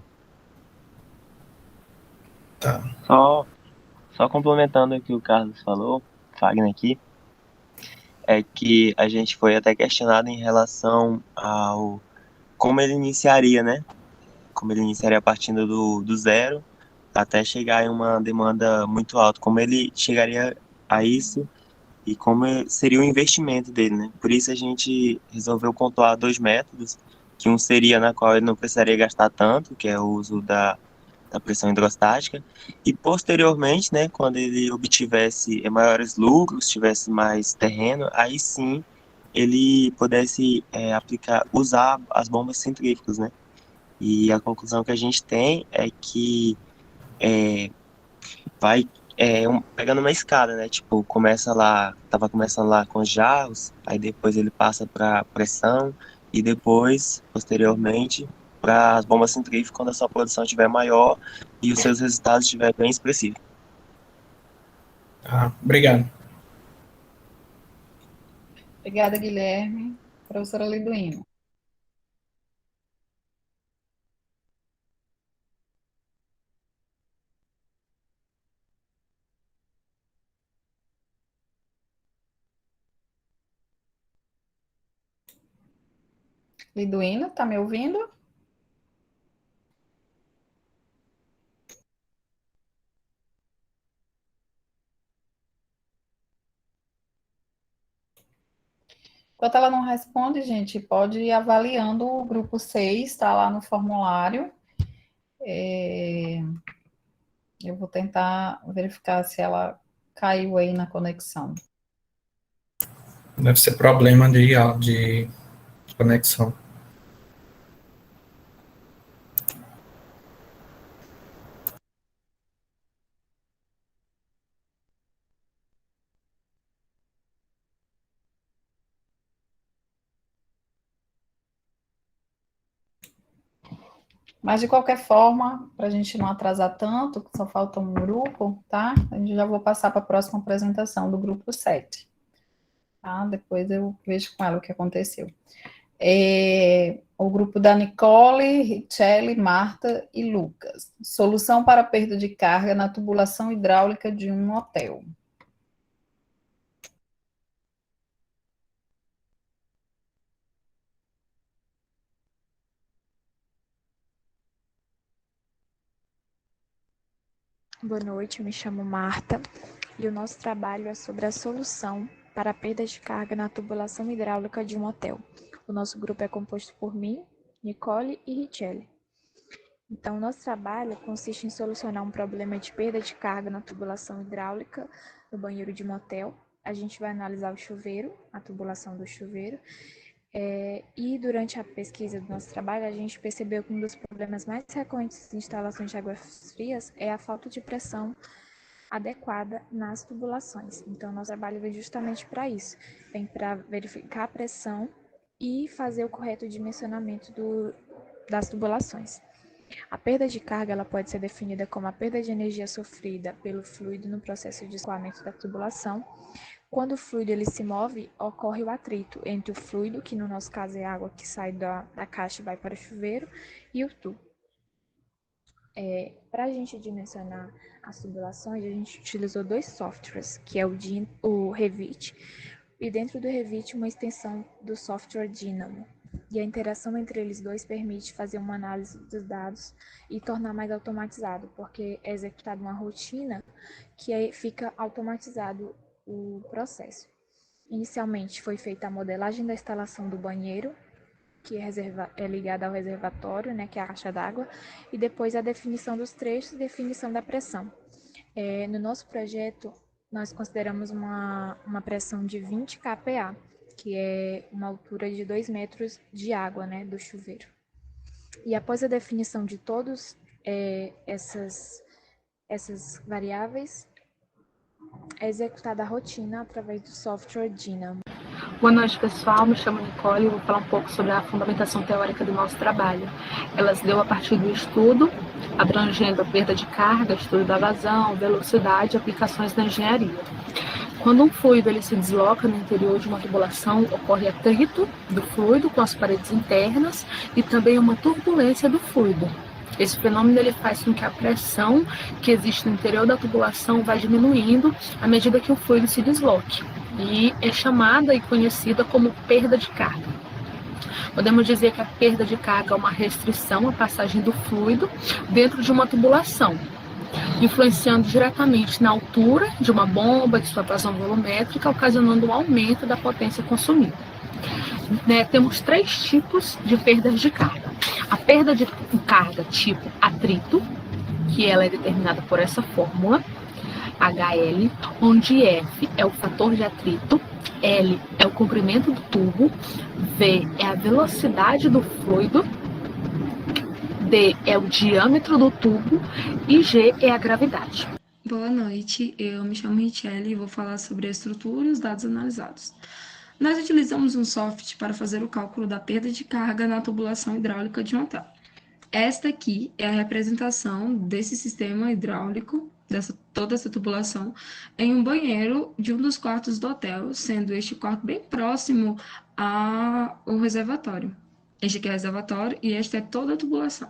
Tá. Só complementando o que o Carlos falou, Fagner aqui, é que a gente foi até questionado em relação ao como ele iniciaria, né? Como ele iniciaria partindo do zero até chegar em uma demanda muito alta, como ele chegaria a isso e como seria o investimento dele, né? Por isso a gente resolveu pontuar 2 métodos, que um seria na qual ele não precisaria gastar tanto, que é o uso da pressão hidrostática, e posteriormente, né, quando ele obtivesse maiores lucros, tivesse mais terreno, aí sim ele pudesse usar as bombas centrífugas, né? E a conclusão que a gente tem é que vai pegando uma escada, né? Tipo, tava começando lá com jarros, aí depois ele passa para pressão e depois, posteriormente, para as bombas centrífugas quando a sua produção estiver maior e os seus resultados estiverem bem expressivos. Obrigado. Obrigada, Guilherme. Professora Liduína. Liduína, tá me ouvindo? Enquanto ela não responde, gente, pode ir avaliando o grupo 6, está lá no formulário. Eu vou tentar verificar se ela caiu aí na conexão. Deve ser problema de conexão. Mas, de qualquer forma, para a gente não atrasar tanto, que só falta um grupo, tá? A gente já vou passar para a próxima apresentação do grupo 7. Tá? Depois eu vejo com ela o que aconteceu. O grupo da Nicole, Richelle, Marta e Lucas. Solução para perda de carga na tubulação hidráulica de um hotel. Boa noite, eu me chamo Marta e o nosso trabalho é sobre a solução para a perda de carga na tubulação hidráulica de um hotel. O nosso grupo é composto por mim, Nicole e Richelle. Então, o nosso trabalho consiste em solucionar um problema de perda de carga na tubulação hidráulica no banheiro de motel. A gente vai analisar o chuveiro, a tubulação do chuveiro, e durante a pesquisa do nosso trabalho, a gente percebeu que um dos problemas mais recorrentes de instalações de águas frias é a falta de pressão adequada nas tubulações. Então, nosso trabalho vem justamente para isso, vem para verificar a pressão e fazer o correto dimensionamento das tubulações. A perda de carga ela pode ser definida como a perda de energia sofrida pelo fluido no processo de escoamento da tubulação. Quando o fluido ele se move, ocorre o atrito entre o fluido, que no nosso caso é a água que sai da caixa e vai para o chuveiro, e o tubo. Para a gente dimensionar as tubulações, a gente utilizou 2 softwares, que é o Revit, e dentro do Revit uma extensão do software Dynamo. E a interação entre eles dois permite fazer uma análise dos dados e tornar mais automatizado, porque é executada uma rotina que aí fica automatizado o processo. Inicialmente foi feita a modelagem da instalação do banheiro, que é ligada ao reservatório, né, que é a caixa d'água, e depois a definição dos trechos e definição da pressão. No nosso projeto, nós consideramos uma pressão de 20 kPa, que é uma altura de 2 metros de água, né, do chuveiro. E após a definição de todas essas variáveis, é executada a rotina através do software Dynamo. Boa noite, pessoal. Me chamo Nicole e vou falar um pouco sobre a fundamentação teórica do nosso trabalho. Ela se deu a partir do estudo, abrangendo a perda de carga, estudo da vazão, velocidade e aplicações da engenharia. Quando um fluido ele se desloca no interior de uma tubulação, ocorre atrito do fluido com as paredes internas e também uma turbulência do fluido. Esse fenômeno ele faz com que a pressão que existe no interior da tubulação vá diminuindo à medida que o fluido se desloque. e é chamada e conhecida como perda de carga. Podemos dizer que a perda de carga é uma restrição à passagem do fluido dentro de uma tubulação, influenciando diretamente na altura de uma bomba, de sua vazão volumétrica, ocasionando um aumento da potência consumida. Temos 3 tipos de perdas de carga. A perda de carga tipo atrito, que ela é determinada por essa fórmula, HL, onde F é o fator de atrito, L é o comprimento do tubo, V é a velocidade do fluido, D é o diâmetro do tubo e G é a gravidade. Boa noite, eu me chamo Richelle e vou falar sobre a estrutura e os dados analisados. Nós utilizamos um software para fazer o cálculo da perda de carga na tubulação hidráulica de um hotel. Esta aqui é a representação desse sistema hidráulico, toda essa tubulação, em um banheiro de um dos quartos do hotel, sendo este quarto bem próximo ao reservatório. Este aqui é o reservatório e esta é toda a tubulação.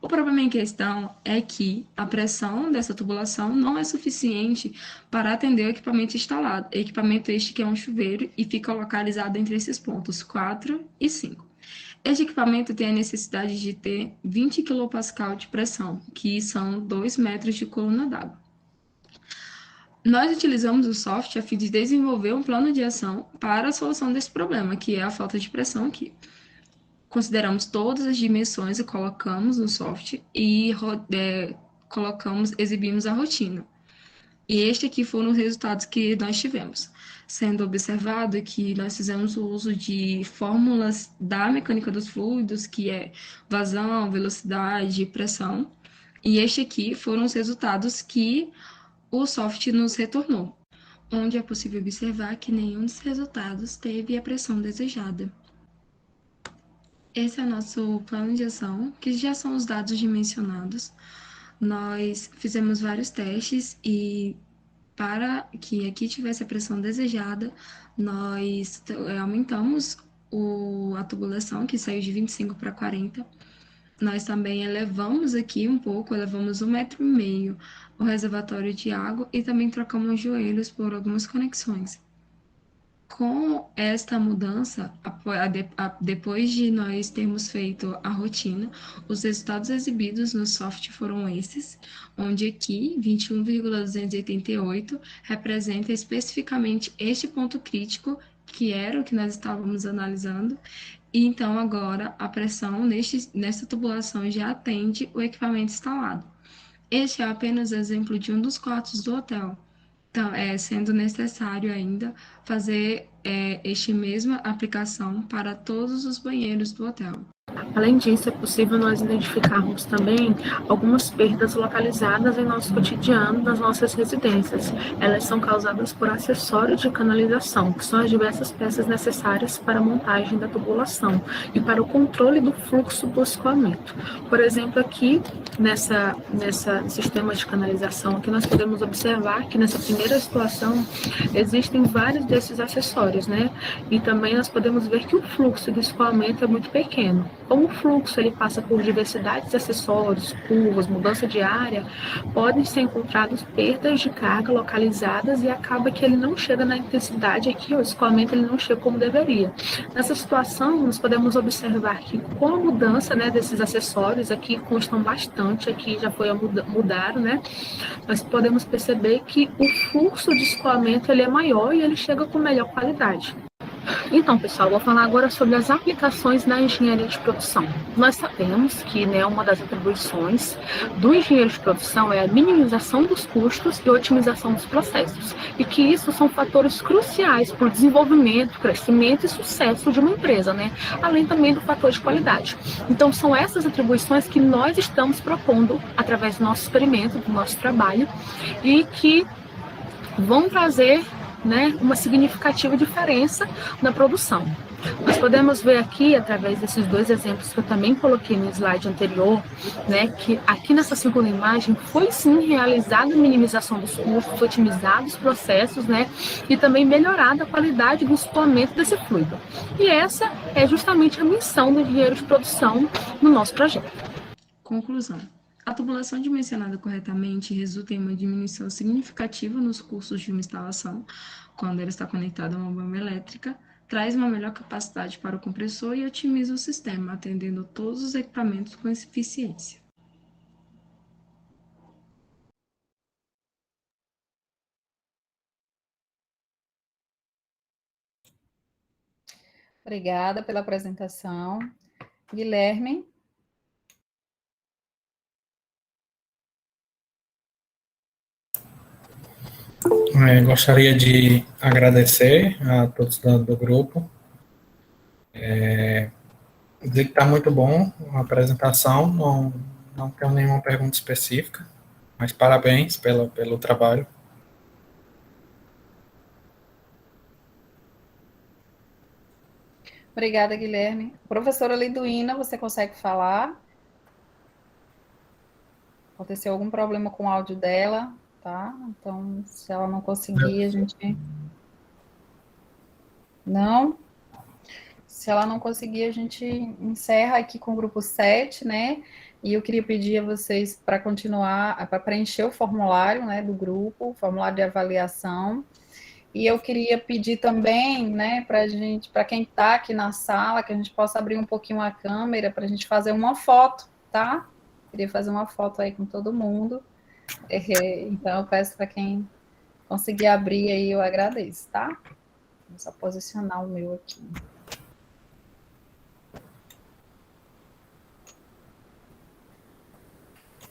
O problema em questão é que a pressão dessa tubulação não é suficiente para atender o equipamento instalado. Equipamento este que é um chuveiro e fica localizado entre esses pontos 4 e 5. Este equipamento tem a necessidade de ter 20 kPa de pressão, que são 2 metros de coluna d'água. Nós utilizamos o software a fim de desenvolver um plano de ação para a solução desse problema, que é a falta de pressão aqui. Consideramos todas as dimensões e colocamos no software e exibimos a rotina. E este aqui foram os resultados que nós tivemos, sendo observado que nós fizemos o uso de fórmulas da mecânica dos fluidos, que é vazão, velocidade e pressão, e este aqui foram os resultados que o software nos retornou, onde é possível observar que nenhum dos resultados teve a pressão desejada. Esse é o nosso plano de ação, que já são os dados dimensionados. Nós fizemos vários testes e para que aqui tivesse a pressão desejada, nós aumentamos a tubulação, que saiu de 25 para 40. Nós também elevamos aqui um pouco, elevamos 1,5 m o reservatório de água e também trocamos joelhos por algumas conexões. Com esta mudança, depois de nós termos feito a rotina, os resultados exibidos no software foram esses, onde aqui 21,288 representa especificamente este ponto crítico, que era o que nós estávamos analisando, e então agora a pressão nesta tubulação já atende o equipamento instalado. Este é apenas exemplo de um dos quartos do hotel. Então, sendo necessário ainda fazer esta mesma aplicação para todos os banheiros do hotel. Além disso, é possível nós identificarmos também algumas perdas localizadas em nosso cotidiano, nas nossas residências. Elas são causadas por acessórios de canalização, que são as diversas peças necessárias para a montagem da tubulação e para o controle do fluxo do escoamento. Por exemplo, aqui, nessa sistema de canalização, aqui nós podemos observar que nessa primeira situação existem vários desses acessórios, né? E também nós podemos ver que o fluxo do escoamento é muito pequeno. Como o fluxo ele passa por diversidade de acessórios, curvas, mudança de área, podem ser encontradas perdas de carga localizadas e acaba que ele não chega na intensidade aqui, o escoamento ele não chega como deveria. Nessa situação, nós podemos observar que com a mudança, né, desses acessórios, aqui constam bastante, aqui já foi mudado, né, nós podemos perceber que o fluxo de escoamento ele é maior e ele chega com melhor qualidade. Então, pessoal, vou falar agora sobre as aplicações na engenharia de produção. Nós sabemos que, né, uma das atribuições do engenheiro de produção é a minimização dos custos e otimização dos processos, e que isso são fatores cruciais para o desenvolvimento, crescimento e sucesso de uma empresa, né? Além também do fator de qualidade. Então, são essas atribuições que nós estamos propondo através do nosso experimento, do nosso trabalho, e que vão trazer, né, uma significativa diferença na produção. Nós podemos ver aqui, através desses dois exemplos que eu também coloquei no slide anterior, né, que aqui nessa segunda imagem foi sim realizada a minimização dos custos, otimizados os processos, né, e também melhorada a qualidade do escoamento desse fluido. E essa é justamente a missão do engenheiro de produção no nosso projeto. Conclusão. A tubulação dimensionada corretamente resulta em uma diminuição significativa nos custos de uma instalação, quando ela está conectada a uma bomba elétrica, traz uma melhor capacidade para o compressor e otimiza o sistema, atendendo todos os equipamentos com eficiência. Obrigada pela apresentação. Guilherme? Gostaria de agradecer a todos do grupo. Dizer que está muito bom a apresentação, não tenho nenhuma pergunta específica, mas parabéns pelo trabalho. Obrigada, Guilherme. Professora Liduína, você consegue falar? Aconteceu algum problema com o áudio dela, tá? Então, se ela não conseguir, a gente... Não? Se ela não conseguir, a gente encerra aqui com o grupo 7, né? E eu queria pedir a vocês para continuar, para preencher o formulário, né, do grupo, o formulário de avaliação. E eu queria pedir também, né, para quem está aqui na sala, que a gente possa abrir um pouquinho a câmera para a gente fazer uma foto, tá? Queria fazer uma foto aí com todo mundo. Então, eu peço para quem conseguir abrir aí, eu agradeço, tá? Vou só posicionar o meu aqui.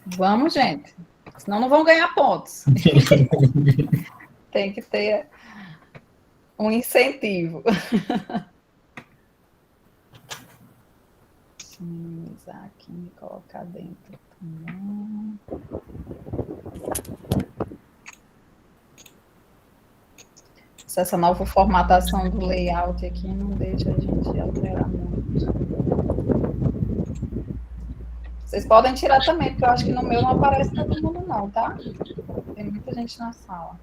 Vamos, gente. Senão não vão ganhar pontos. Tem que ter um incentivo. Deixa eu minimizar aqui e colocar dentro também. Essa nova formatação do layout aqui não deixa a gente alterar muito. Vocês podem tirar também, porque eu acho que no meu não aparece todo mundo não, tá? Tem muita gente na sala.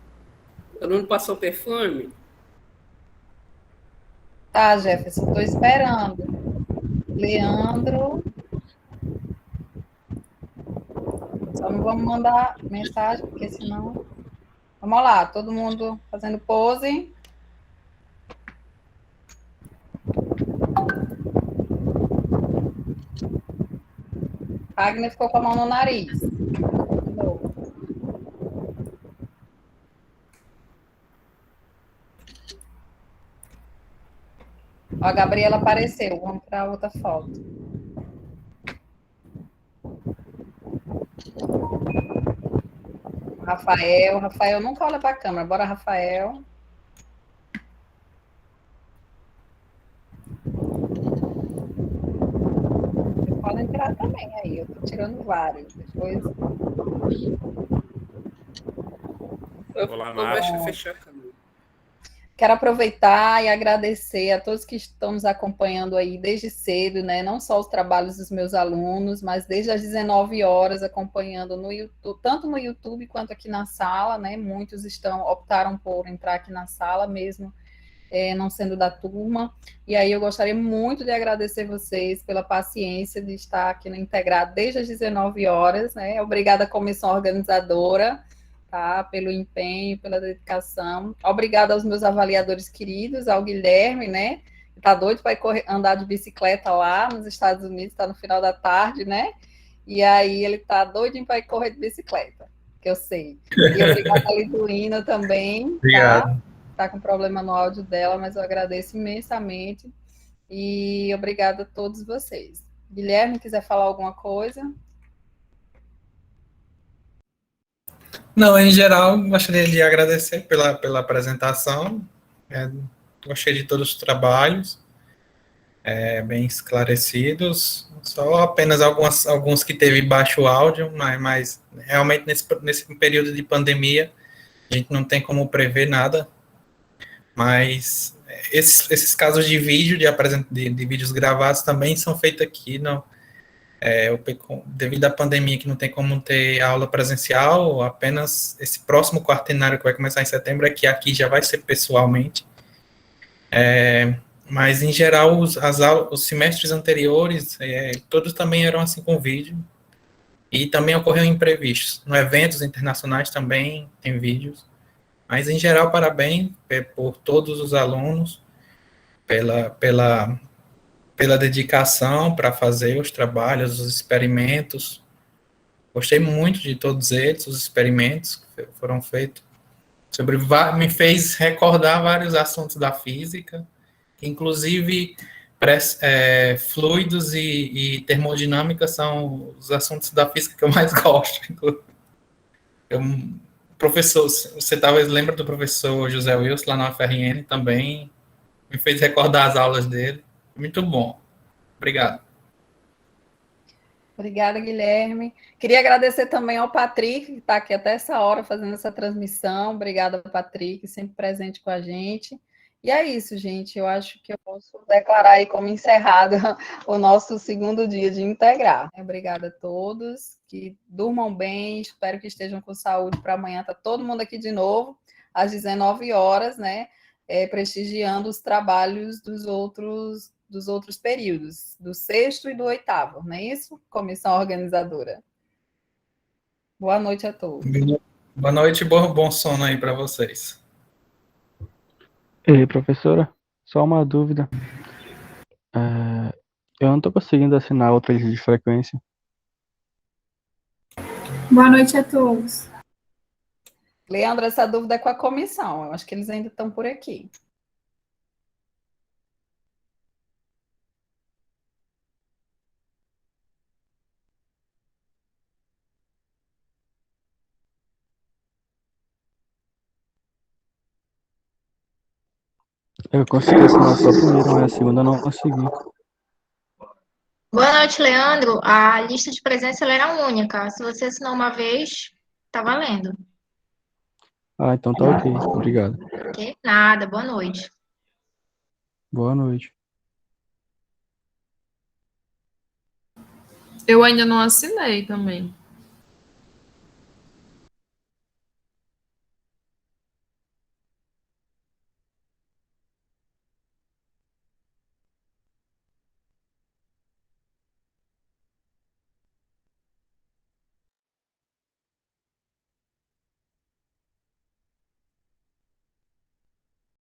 Todo mundo passou perfume? Tá, Jefferson, estou esperando. Leandro. Só não vamos mandar mensagem, porque senão... Vamos lá, todo mundo fazendo pose. Agnes ficou com a mão no nariz. Ó, a Gabriela apareceu. Vamos para outra foto. Rafael nunca olha para a câmera. Bora, Rafael. Vocês podem tirar também aí. Eu estou tirando vários. Depois. Olá, Nath. Fechar a câmera. Quero aproveitar e agradecer a todos que estão nos acompanhando aí desde cedo, né? Não só os trabalhos dos meus alunos, mas desde as 19 horas acompanhando no YouTube, tanto no YouTube quanto aqui na sala, né? Muitos optaram por entrar aqui na sala mesmo, não sendo da turma. E aí eu gostaria muito de agradecer vocês pela paciência de estar aqui no integrado desde as 19 horas, né? Obrigada à comissão organizadora, tá? Pelo empenho, pela dedicação. Obrigada aos meus avaliadores queridos, ao Guilherme, né? Tá doido para andar de bicicleta lá nos Estados Unidos, está no final da tarde, né? E aí ele tá doidinho para ir correr de bicicleta, que eu sei. E obrigada a Liduína também, Obrigado. Tá com problema no áudio dela, mas eu agradeço imensamente. E obrigada a todos vocês. Guilherme, quiser falar alguma coisa? Não, em geral, gostaria de agradecer pela apresentação. Gostei de todos os trabalhos, bem esclarecidos. Só apenas alguns que teve baixo áudio, mas realmente nesse período de pandemia, a gente não tem como prever nada. Mas esses casos de vídeo, de vídeos gravados, também são feitos aqui, devido à pandemia, que não tem como ter aula presencial, apenas esse próximo quaternário que vai começar em setembro, que aqui já vai ser pessoalmente. Mas, em geral, os semestres anteriores, todos também eram assim com vídeo, e também ocorreu imprevistos. No eventos internacionais também tem vídeos, Mas, em geral, parabéns por todos os alunos, pela dedicação para fazer os trabalhos, os experimentos. Gostei muito de todos eles, os experimentos que foram feitos. Me fez recordar vários assuntos da física, inclusive fluidos e termodinâmica são os assuntos da física que eu mais gosto. Professor, você talvez lembra do professor José Wilson, lá na UFRN, também me fez recordar as aulas dele. Muito bom. Obrigado. Obrigada, Guilherme. Queria agradecer também ao Patrick, que está aqui até essa hora fazendo essa transmissão. Obrigada, Patrick, sempre presente com a gente. E é isso, gente. Eu acho que eu posso declarar aí como encerrado o nosso segundo dia de integrar. Obrigada a todos, que durmam bem, espero que estejam com saúde para amanhã. Está todo mundo aqui de novo, às 19 horas, né? Prestigiando os trabalhos dos outros períodos, do 6º e do 8º, não é isso? Comissão organizadora. Boa noite a todos. Boa noite e bom sono aí para vocês. Ei, professora, só uma dúvida. Eu não estou conseguindo assinar outra lista de frequência. Boa noite a todos. Leandro, essa dúvida é com a comissão. Eu acho que eles ainda estão por aqui. Eu consegui assinar só a primeira, mas a segunda eu não consegui. Boa noite, Leandro. A lista de presença ela era única. Se você assinou uma vez, tá valendo. Ah, então tá ok. Obrigado. Ok? Nada. Boa noite. Boa noite. Eu ainda não assinei também.